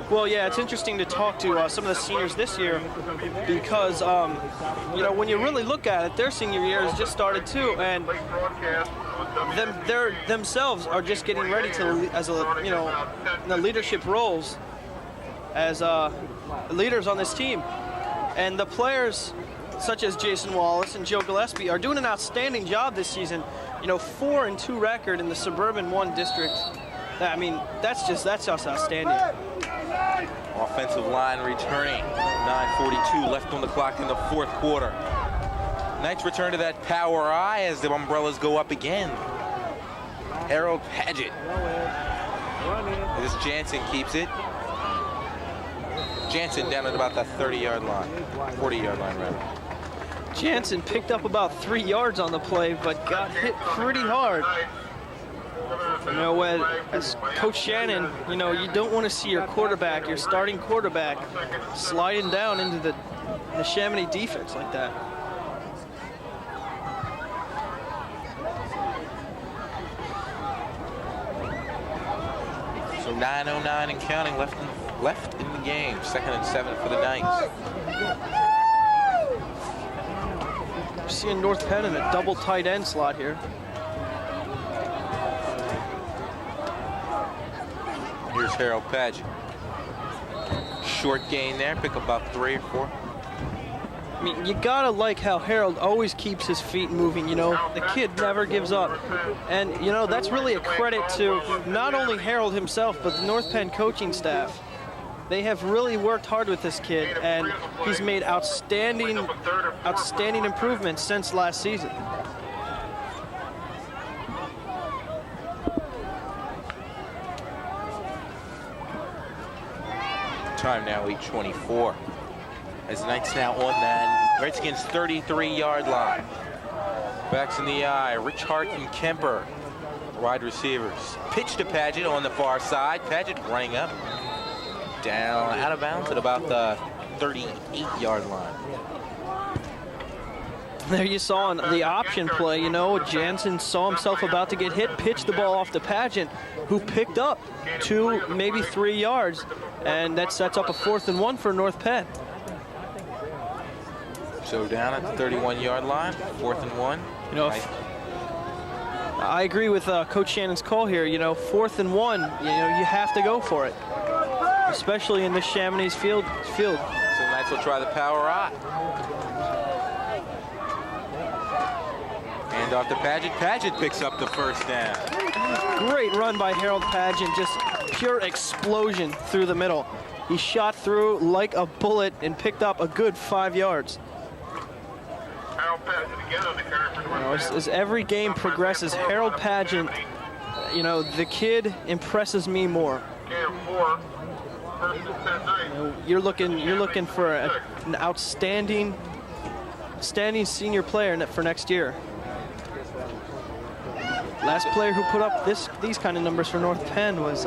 Well, yeah, it's interesting to talk to some of the seniors this year because, you know, when you really look at it, their senior year has just started too, and they themselves are just getting ready to, in the leadership roles as leaders on this team, and the players such as Jason Wallace and Joe Gillespie are doing an outstanding job this season. You know, 4-2 record in the Suburban 1 district. I mean, that's just outstanding. Offensive line returning. 9:42 left on the clock in the fourth quarter. Knights return to that power I as the umbrellas go up again. Harold Padgett. This Jansen keeps it. Jansen down at about the 30-yard line. 40-yard line, rather. Jansen picked up about 3 yards on the play, but got hit pretty hard. You know, as Coach Shannon, you know, you don't want to see your quarterback, your starting quarterback, sliding down into the Neshaminy defense like that. So 9:09 and counting left in the game. 2nd and 7 for the Knights. We're seeing North Penn in a double tight end slot here. Here's Harold Padgett. Short gain there, pick up about 3 or 4. I mean, you gotta like how Harold always keeps his feet moving, you know. The kid never gives up. And, you know, that's really a credit to not only Harold himself, but the North Penn coaching staff. They have really worked hard with this kid, and he's made outstanding improvements since last season. Time now 8:24. As Knights now on that Redskins 33-yard line. Backs in the eye, Rich Hart and Kemper, wide receivers. Pitch to Padgett on the far side. Padgett rang up. Down out of bounds at about the 38-yard line. There you saw on the option play, you know, Jansen saw himself about to get hit, pitched the ball off to Padgett, who picked up 2, maybe 3 yards, and that sets up a 4th and 1 for North Penn. So down at the 31-yard line, 4th and 1. You know, I agree with Coach Shannon's call here. You know, 4th and 1, you know, you have to go for it, especially in the Neshaminy field. So the Knights will try the power I. Hand off to Paget. Paget picks up the first down. Great run by Harold Paget, just pure explosion through the middle. He shot through like a bullet and picked up a good 5 yards. Harold Paget again on the carry for You know, as every game progresses, Harold Paget, you know, the kid impresses me more. You know, you're looking for an outstanding senior player for next year. Last player who put up these kind of numbers for North Penn was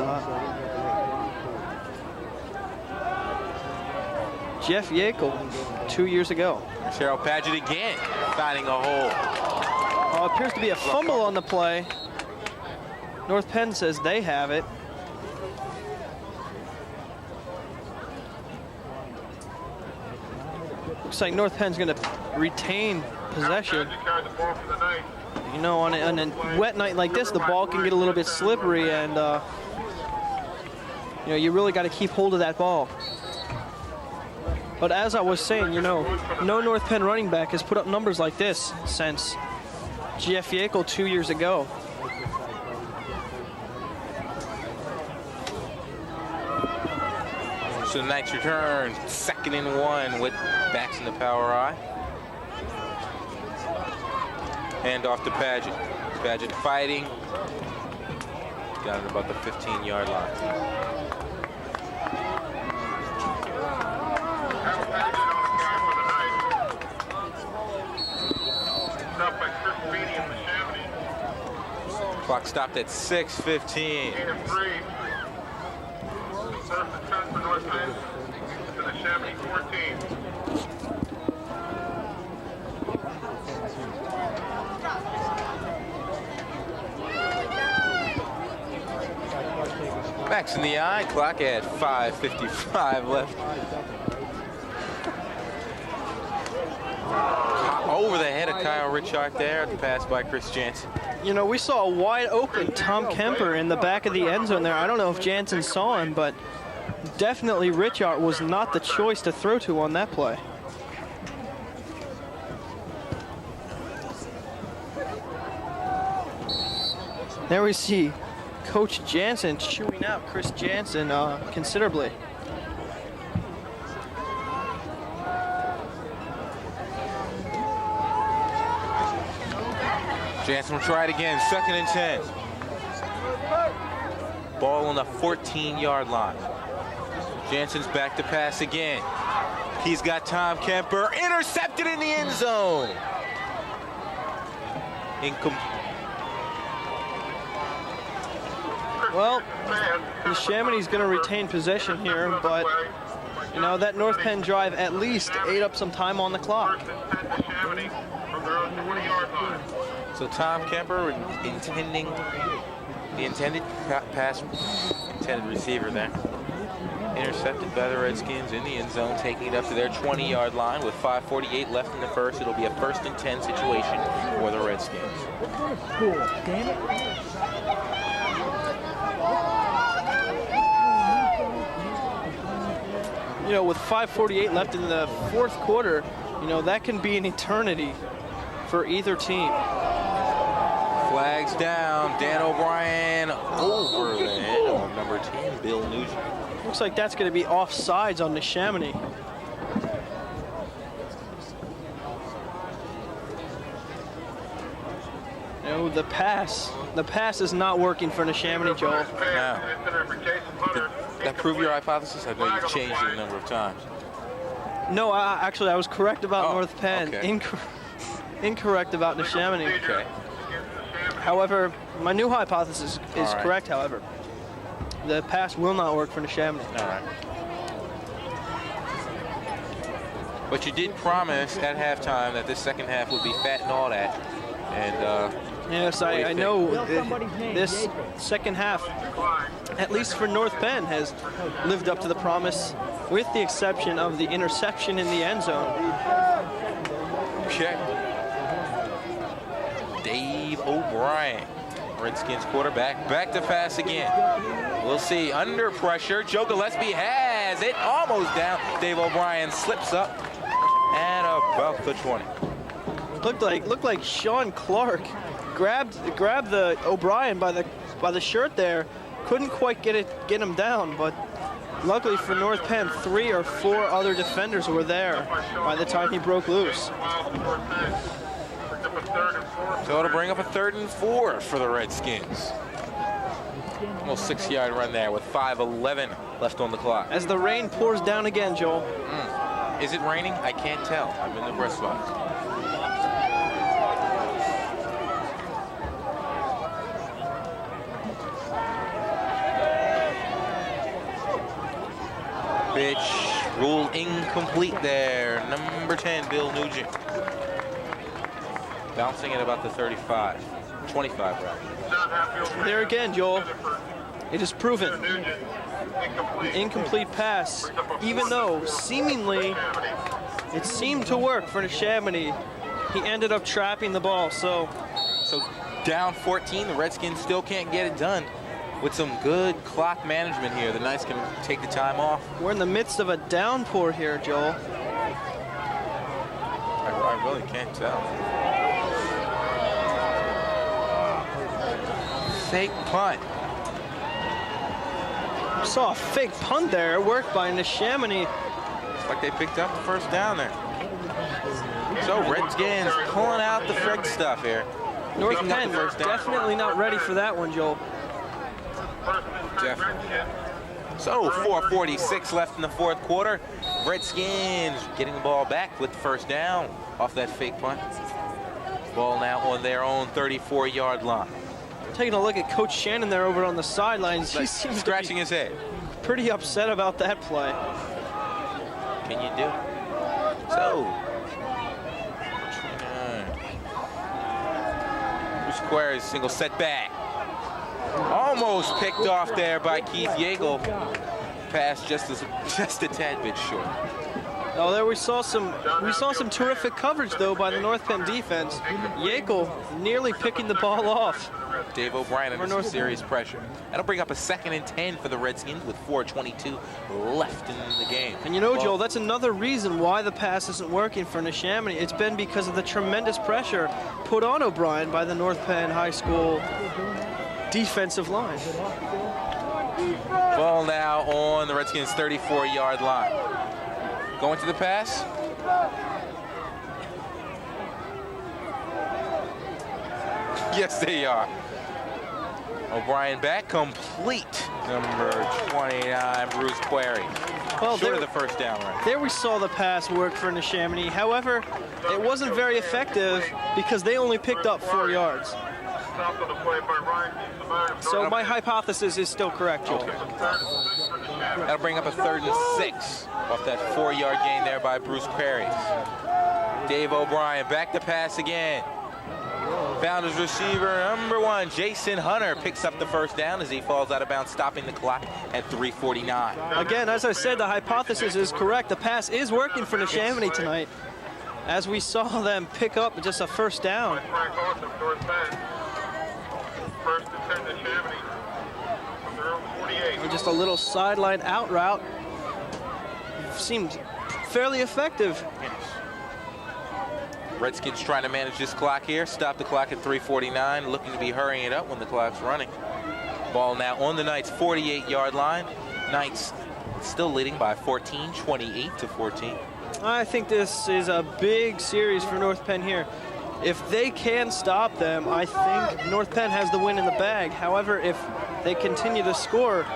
Jeff Yackel 2 years ago. Harold Paget again, finding a hole. Oh, appears to be a fumble on the play. North Penn says they have it. Looks like North Penn's going to retain possession. You know, on a wet night like this, the ball can get a little bit slippery, and you know, you really got to keep hold of that ball. But as I was saying, you know, no North Penn running back has put up numbers like this since Jeff Yackel 2 years ago. So the Knights return, 2nd and 1 with backs in the power I. Hand off to Paget. Paget fighting. Down at about the 15-yard line. Clock stopped at 6:15. Backs in the eye, clock at 5:55 left. Over the head of Kyle Richard there, the pass by Chris Jansen. You know, we saw a wide open Tom Kemper in the back of the end zone there. I don't know if Jansen saw him, but definitely Richard was not the choice to throw to on that play. There we see Coach Jansen chewing out Chris Jansen considerably. Jansen will try it again, 2nd and 10. Ball on the 14-yard line. Jansen's back to pass again. He's got Tom Kemper, intercepted in the end zone. Well, Neshaminy's going to retain possession here, but you know, that North Penn drive at least ate up some time on the clock. So Tom Kemper intended receiver there. Intercepted by the Redskins in the end zone, taking it up to their 20-yard line with 5:48 left in the first. It'll be a 1st and 10 situation for the Redskins. Damn it. You know, with 5:48 left in the 4th quarter, you know, that can be an eternity for either team. Flags down. Dan O'Brien over the head of number 10, Bill Nugent. Looks like that's going to be offsides on Neshaminy. You know, the pass is not working for Neshaminy, Joel. Now, did that prove your hypothesis? I know you've changed it a number of times. No, actually, I was correct about North Penn. Okay. Incorrect about Neshaminy. Okay. However, my new hypothesis is correct, however. The pass will not work for Neshaminy. All right. But you did promise at halftime that this second half would be fat and all that. And yes, I know this second half, at least for North Penn, has lived up to the promise, with the exception of the interception in the end zone. Okay. Dave O'Brien, Redskins quarterback, back to pass again. We'll see, under pressure, Joe Gillespie has it, almost down. Dave O'Brien slips up at about the 20. Looked like Sean Clark grabbed the O'Brien by the shirt there. Couldn't quite get him down, but luckily for North Penn, 3 or 4 other defenders were there by the time he broke loose. So it'll bring up a 3rd and 4 for the Redskins. Almost 6-yard run there with 5:11 left on the clock. As the rain pours down again, Joel. Is it raining? I can't tell. I'm in the press box. Pitch ruled incomplete there. Number 10, Bill Nugent. Bouncing at about the 35. 25, rather. There again, Joel. It is proven. Incomplete pass. Even though seemingly it seemed to work for Neshaminy, he ended up trapping the ball. So down 14, the Redskins still can't get it done. With some good clock management here, the Knights can take the time off. We're in the midst of a downpour here, Joel. I really can't tell. Fake punt. Saw a fake punt there. It worked by Neshaminy. Looks like they picked up the first down there. So Redskins pulling out the frick stuff here. North Penn definitely not ready for that one, Joel. Definitely. So 4:46 left in the 4th quarter. Redskins getting the ball back with the first down off that fake punt. Ball now on their own 34-yard line. Taking a look at Coach Shannon there over on the sidelines. He seems scratching his head. Pretty upset about that play. Can you do? So, Squares single setback. Almost picked off there by Keith Yeagle. Pass just a tad bit short. Oh, there we saw some terrific coverage though by the North Penn defense. Yeagle nearly picking the ball off. Dave O'Brien under some serious pressure. That'll bring up a 2nd and 10 for the Redskins with 4:22 left in the game. And you know, Joel, that's another reason why the pass isn't working for Neshaminy. It's been because of the tremendous pressure put on O'Brien by the North Penn High School defensive line. Ball now on the Redskins' 34-yard line. Going to the pass. Yes, they are. O'Brien back, complete. Number 29, Bruce Query. Well, short of the first down run. There we saw the pass work for Neshaminy. However, it wasn't very effective because they only picked up 4 yards. So my hypothesis is still correct, Joel. Okay. That'll bring up a 3rd and 6 off that 4-yard gain there by Bruce Query. Dave O'Brien back to pass again. Found his receiver, number 1, Jason Hunter, picks up the first down as he falls out of bounds, stopping the clock at 3:49. Again, as I said, the hypothesis is correct. The pass is working for Neshaminy tonight, as we saw them pick up just a first down. And just a little sideline out route. Seemed fairly effective. Redskins trying to manage this clock here. Stop the clock at 3:49, looking to be hurrying it up when the clock's running. Ball now on the Knights' 48-yard line. Knights still leading by 14, 28-14. I think this is a big series for North Penn here. If they can stop them, I think North Penn has the win in the bag. However, if they continue to score,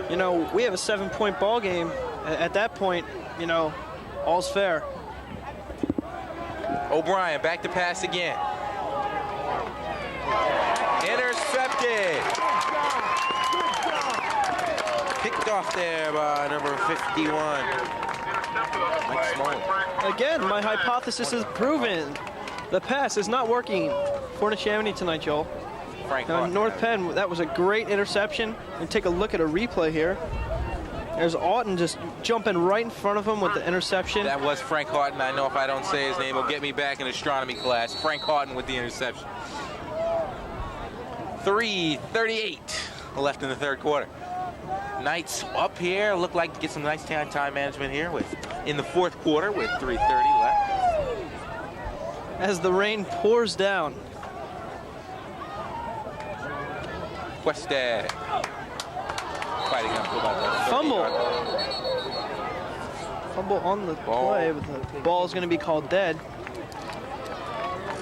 you know, we have a 7-point ball game. At that point, you know, all's fair. O'Brien back to pass again. Intercepted. Picked off there by number 51. Mike Smolin. Again, my hypothesis is proven. The pass is not working for Neshaminy tonight, Joel. Frank North Penn, that was a great interception. And take a look at a replay here. There's Auten just jumping right in front of him with the interception. That was Frank Houghton. I know if I don't say his name, he'll get me back in astronomy class. Frank Houghton with the interception. 3:38 left in the third quarter. Knights up here. Look like to get some nice time management here in the fourth quarter with 3:30 left. As the rain pours down. Cuesta fighting up to about that. Fumble. Fumble on the play, but the ball is going to be called dead.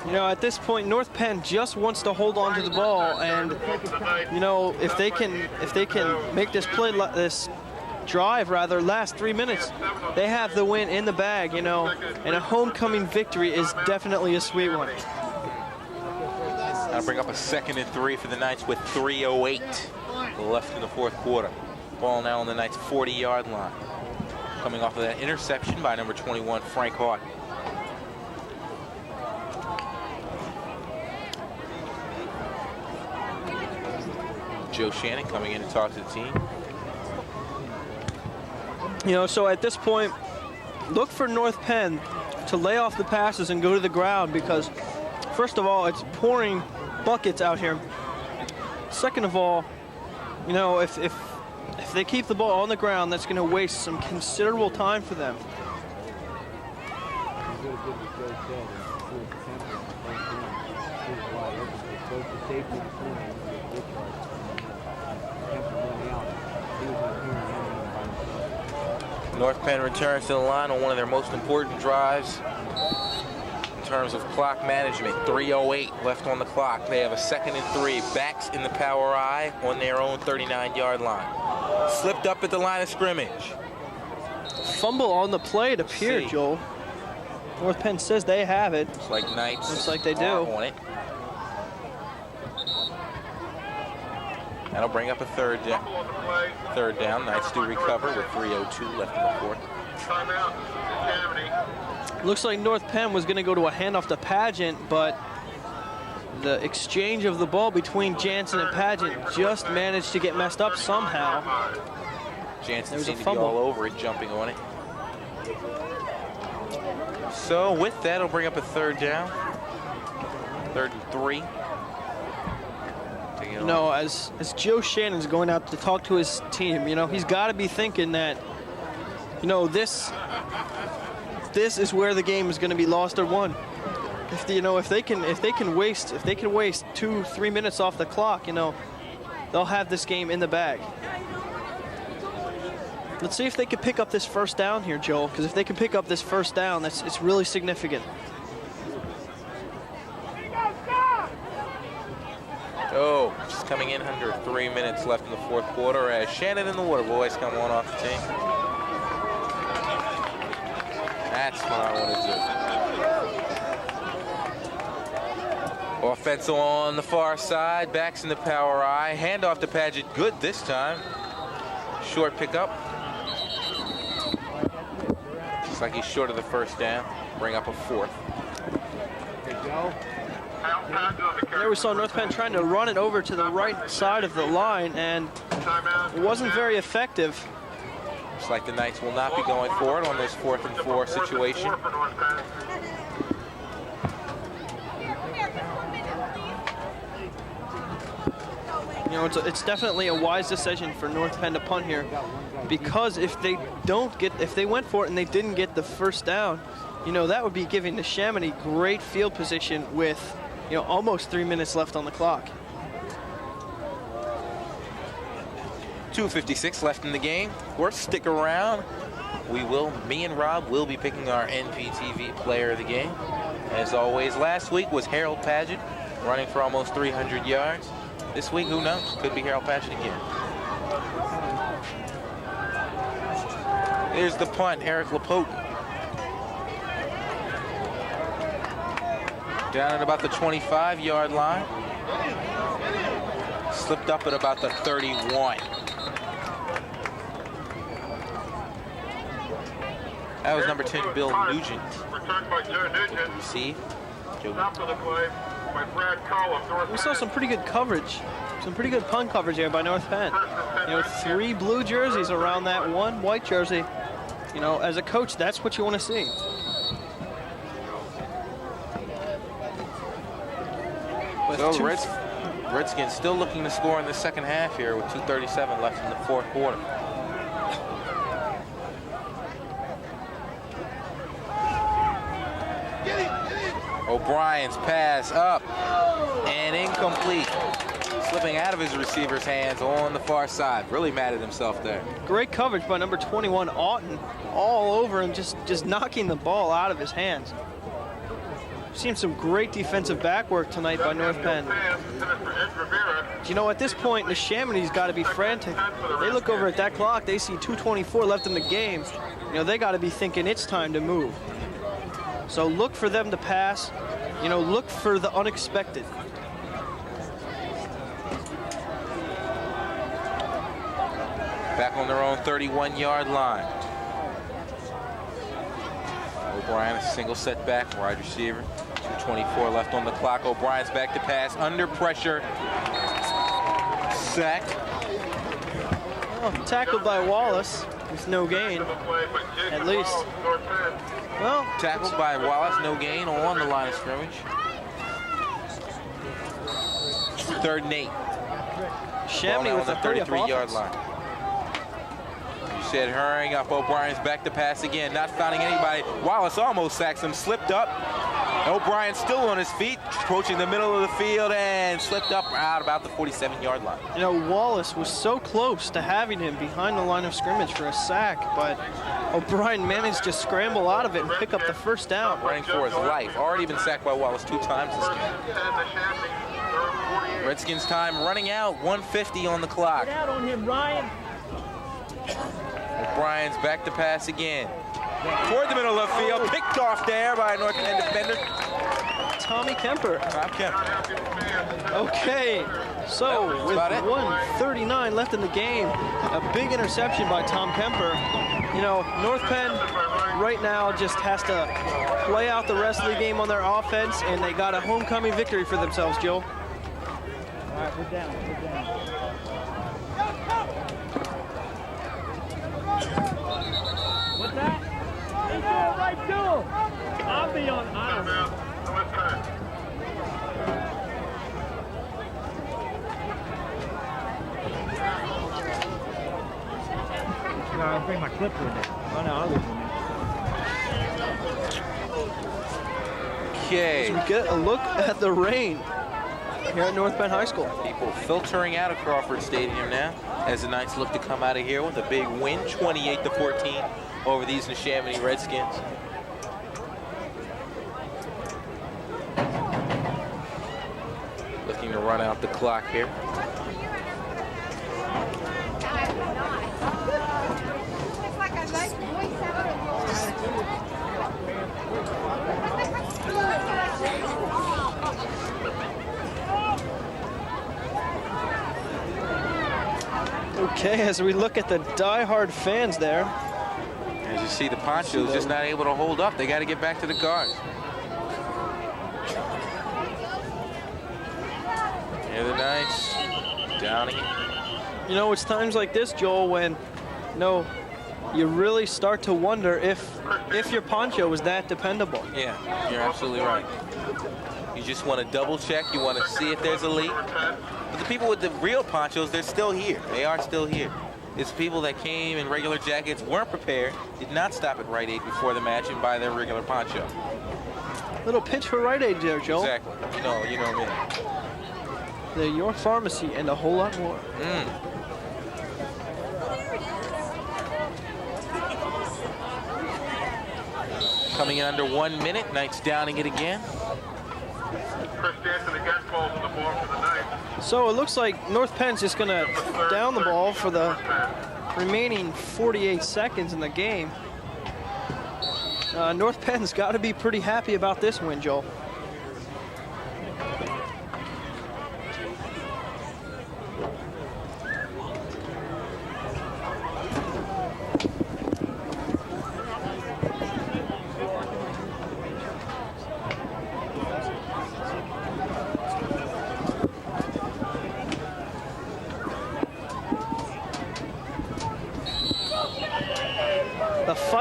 You know, at this point, North Penn just wants to hold on to the ball, and you know, if they can make this drive last 3 minutes, they have the win in the bag. You know, and a homecoming victory is definitely a sweet one. That'll bring up a 2nd and 3 for the Knights with 3:08 left in the fourth quarter. Ball now on the Knights' 40-yard line. Coming off of that interception by number 21, Frank Houghton. Joe Shannon coming in to talk to the team. You know, so at this point, look for North Penn to lay off the passes and go to the ground because, first of all, it's pouring buckets out here. Second of all, you know, if they keep the ball on the ground, that's going to waste some considerable time for them. North Penn returns to the line on one of their most important drives in terms of clock management. 3:08 left on the clock. They have a 2nd and 3. Backs in the power I on their own 39-yard line. Slipped up at the line of scrimmage. Fumble on the play, it appeared, Joel. North Penn says they have it. Looks like Knights. Looks like they do. On it. That'll bring up a third down. Knights do recover with 3:02 left in the fourth. Looks like North Penn was going to go to a handoff to Pageant, but the exchange of the ball between Jansen and Pageant just managed to get messed up somehow. Jansen seemed to be all over it, jumping on it. So with that, it'll bring up a third down. 3rd and 3. You know, as Joe Shannon's going out to talk to his team, you know, he's got to be thinking that, you know, this is where the game is going to be lost or won. If they can waste 2-3 minutes off the clock, you know, they'll have this game in the bag. Let's see if they can pick up this first down here, Joel, because if they can pick up this first down, it's really significant. Oh, just coming in under 3 minutes left in the fourth quarter as Shannon and the Water Boys come on off the team. That's what I want to do. Offense on the far side, backs in the power I. Handoff to Paget, good this time. Short pickup. Looks like he's short of the first down. Bring up a 4th. There we saw North Penn trying to run it over to the right side of the line, and it wasn't very effective. Looks like the Knights will not be going for it on this 4th and 4 situation. You know, it's definitely a wise decision for North Penn to punt here, because if they went for it and they didn't get the first down, you know, that would be giving Neshaminy great field position with, you know, almost 3 minutes left on the clock. 2:56 left in the game. Of course, stick around. Me and Rob will be picking our NPTV player of the game. As always, last week was Harold Paget, running for almost 300 yards. This week, who knows? Could be Harold Paget again. There's the punt, Eric Lapote. Down at about the 25-yard line. Slipped up at about the 31. That was number 10, Bill Nugent. Returned by Joe Nugent. Receive. Stop for the play. by Brad Call of North We saw some pretty good coverage, some pretty good punt coverage here by North Penn. You know, 3 blue jerseys around that 1 white jersey. You know, as a coach, that's what you want to see. So Redskins still looking to score in the second half here with 2:37 left in the fourth quarter. O'Brien's pass up and incomplete. Slipping out of his receiver's hands on the far side. Really mad at himself there. Great coverage by number 21, Auten, all over him, just knocking the ball out of his hands. Seen some great defensive back work tonight by North Penn. You know, at this point, Neshaminy's got to be frantic. They look over at that clock, they see 2:24 left in the game. You know, they got to be thinking it's time to move. So look for them to pass. You know, look for the unexpected. Back on their own 31-yard line. O'Brien, a single setback, wide receiver. 2:24 left on the clock. O'Brien's back to pass, under pressure. Sacked. Oh, tackled by Wallace with no gain, at least. Well, tackled by Wallace, no gain on the line of scrimmage. 3rd and 8. Neshaminy with a 33-yard line. Said hurrying up. O'Brien's back to pass again, not finding anybody. Wallace almost sacks him, slipped up. O'Brien still on his feet, approaching the middle of the field and slipped up out about the 47-yard line. You know, Wallace was so close to having him behind the line of scrimmage for a sack, but O'Brien managed to scramble out of it and pick up the first down. Running for his life. Already been sacked by Wallace 2 times this game. Redskins time running out, 1:50 on the clock. Get out on him, Ryan. O'Brien's back to pass again. Toward the middle of the field, picked off there by a North Penn defender. Tommy Kemper. Tom Kemper. Okay, so with 1:39 left in the game, a big interception by Tom Kemper. You know, North Penn right now just has to play out the rest of the game on their offense, and they got a homecoming victory for themselves, Joe. All right, we're down. What's that? He's going right to him. I'll be on iron. I'll bring my clip with it. Oh no, I'll leave it. Okay. So we get a look at the rain here at North Penn High School. People filtering out of Crawford Stadium now as the Knights look to come out of here with a big win, 28-14 over these Neshaminy Redskins. Looking to run out the clock here. Okay, as we look at the die-hard fans there. As you see, the Ponchos just not able to hold up. They got to get back to the cars. Here the Knights, Downing. You know, it's times like this, Joel, when you really start to wonder if your poncho is that dependable. Yeah, you're absolutely right. You just want to double check. You want to see if there's a leak. But the people with the real ponchos, they're still here. They are still here. It's people that came in regular jackets, weren't prepared, did not stop at Rite Aid before the match and buy their regular poncho. Little pitch for Rite Aid there, Joel. Exactly. You know me. They're your pharmacy and a whole lot more. Coming in under 1 minute, Knights downing it again. So it looks like North Penn's just going to down the ball for the remaining 48 seconds in the game. North Penn's got to be pretty happy about this win, Joel.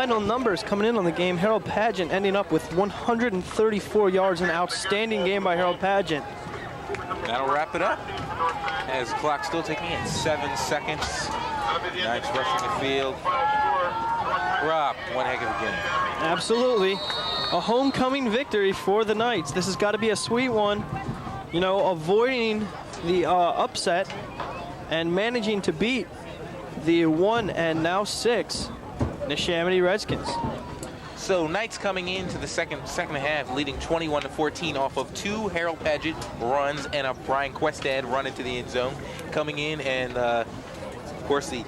final numbers coming in on the game, Harold Pageant ending up with 134 yards, an outstanding game by Harold Pageant. That'll wrap it up. As the clock still ticking at 7 seconds. Knights rushing the field. Rob, one heck of a game. Absolutely. A homecoming victory for the Knights. This has got to be a sweet one. You know, avoiding the upset and managing to beat the 1 and now 6 Neshaminy Redskins. So Knights coming into the second half, leading 21-14 off of 2 Harold Pageant runs and a Brian Questad run into the end zone. Coming in, and of course the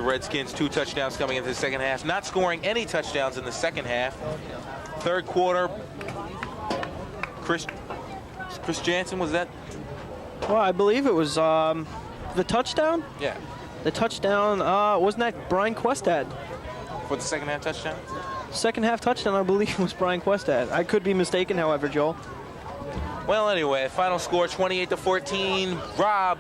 Redskins 2 touchdowns coming into the second half, not scoring any touchdowns in the second half. Third quarter, Chris Jansen, was that? Well, I believe it was the touchdown. Yeah. The touchdown, wasn't that Brian Questad? For the second half touchdown? Second half touchdown, I believe, was Brian Questad. I could be mistaken, however, Joel. Well, anyway, final score 28-14. Rob,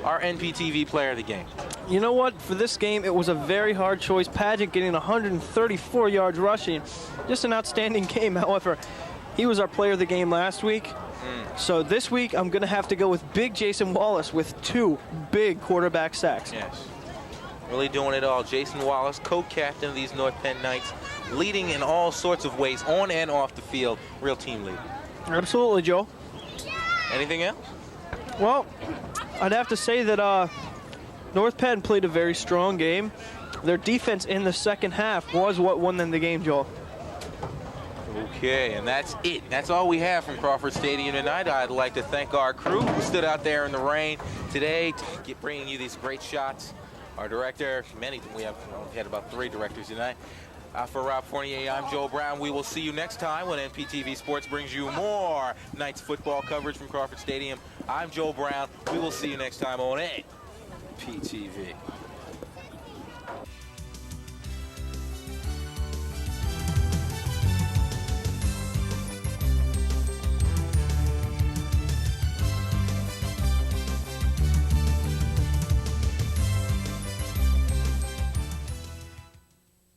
our NPTV player of the game. You know what? For this game, it was a very hard choice. Pageant getting 134 yards rushing. Just an outstanding game. However, he was our player of the game last week. So this week, I'm going to have to go with big Jason Wallace with 2 big quarterback sacks. Yes. Really doing it all. Jason Wallace, co-captain of these North Penn Knights, leading in all sorts of ways, on and off the field. Real team leader. Absolutely, Joel. Anything else? Well, I'd have to say that North Penn played a very strong game. Their defense in the second half was what won them the game, Joel. Okay, and that's it. That's all we have from Crawford Stadium tonight. I'd like to thank our crew who stood out there in the rain today, bringing you these great shots. Our director, we've had about 3 directors tonight. For Rob Fournier, I'm Joel Brown. We will see you next time when NPTV Sports brings you more Knights football coverage from Crawford Stadium. I'm Joel Brown. We will see you next time on NPTV.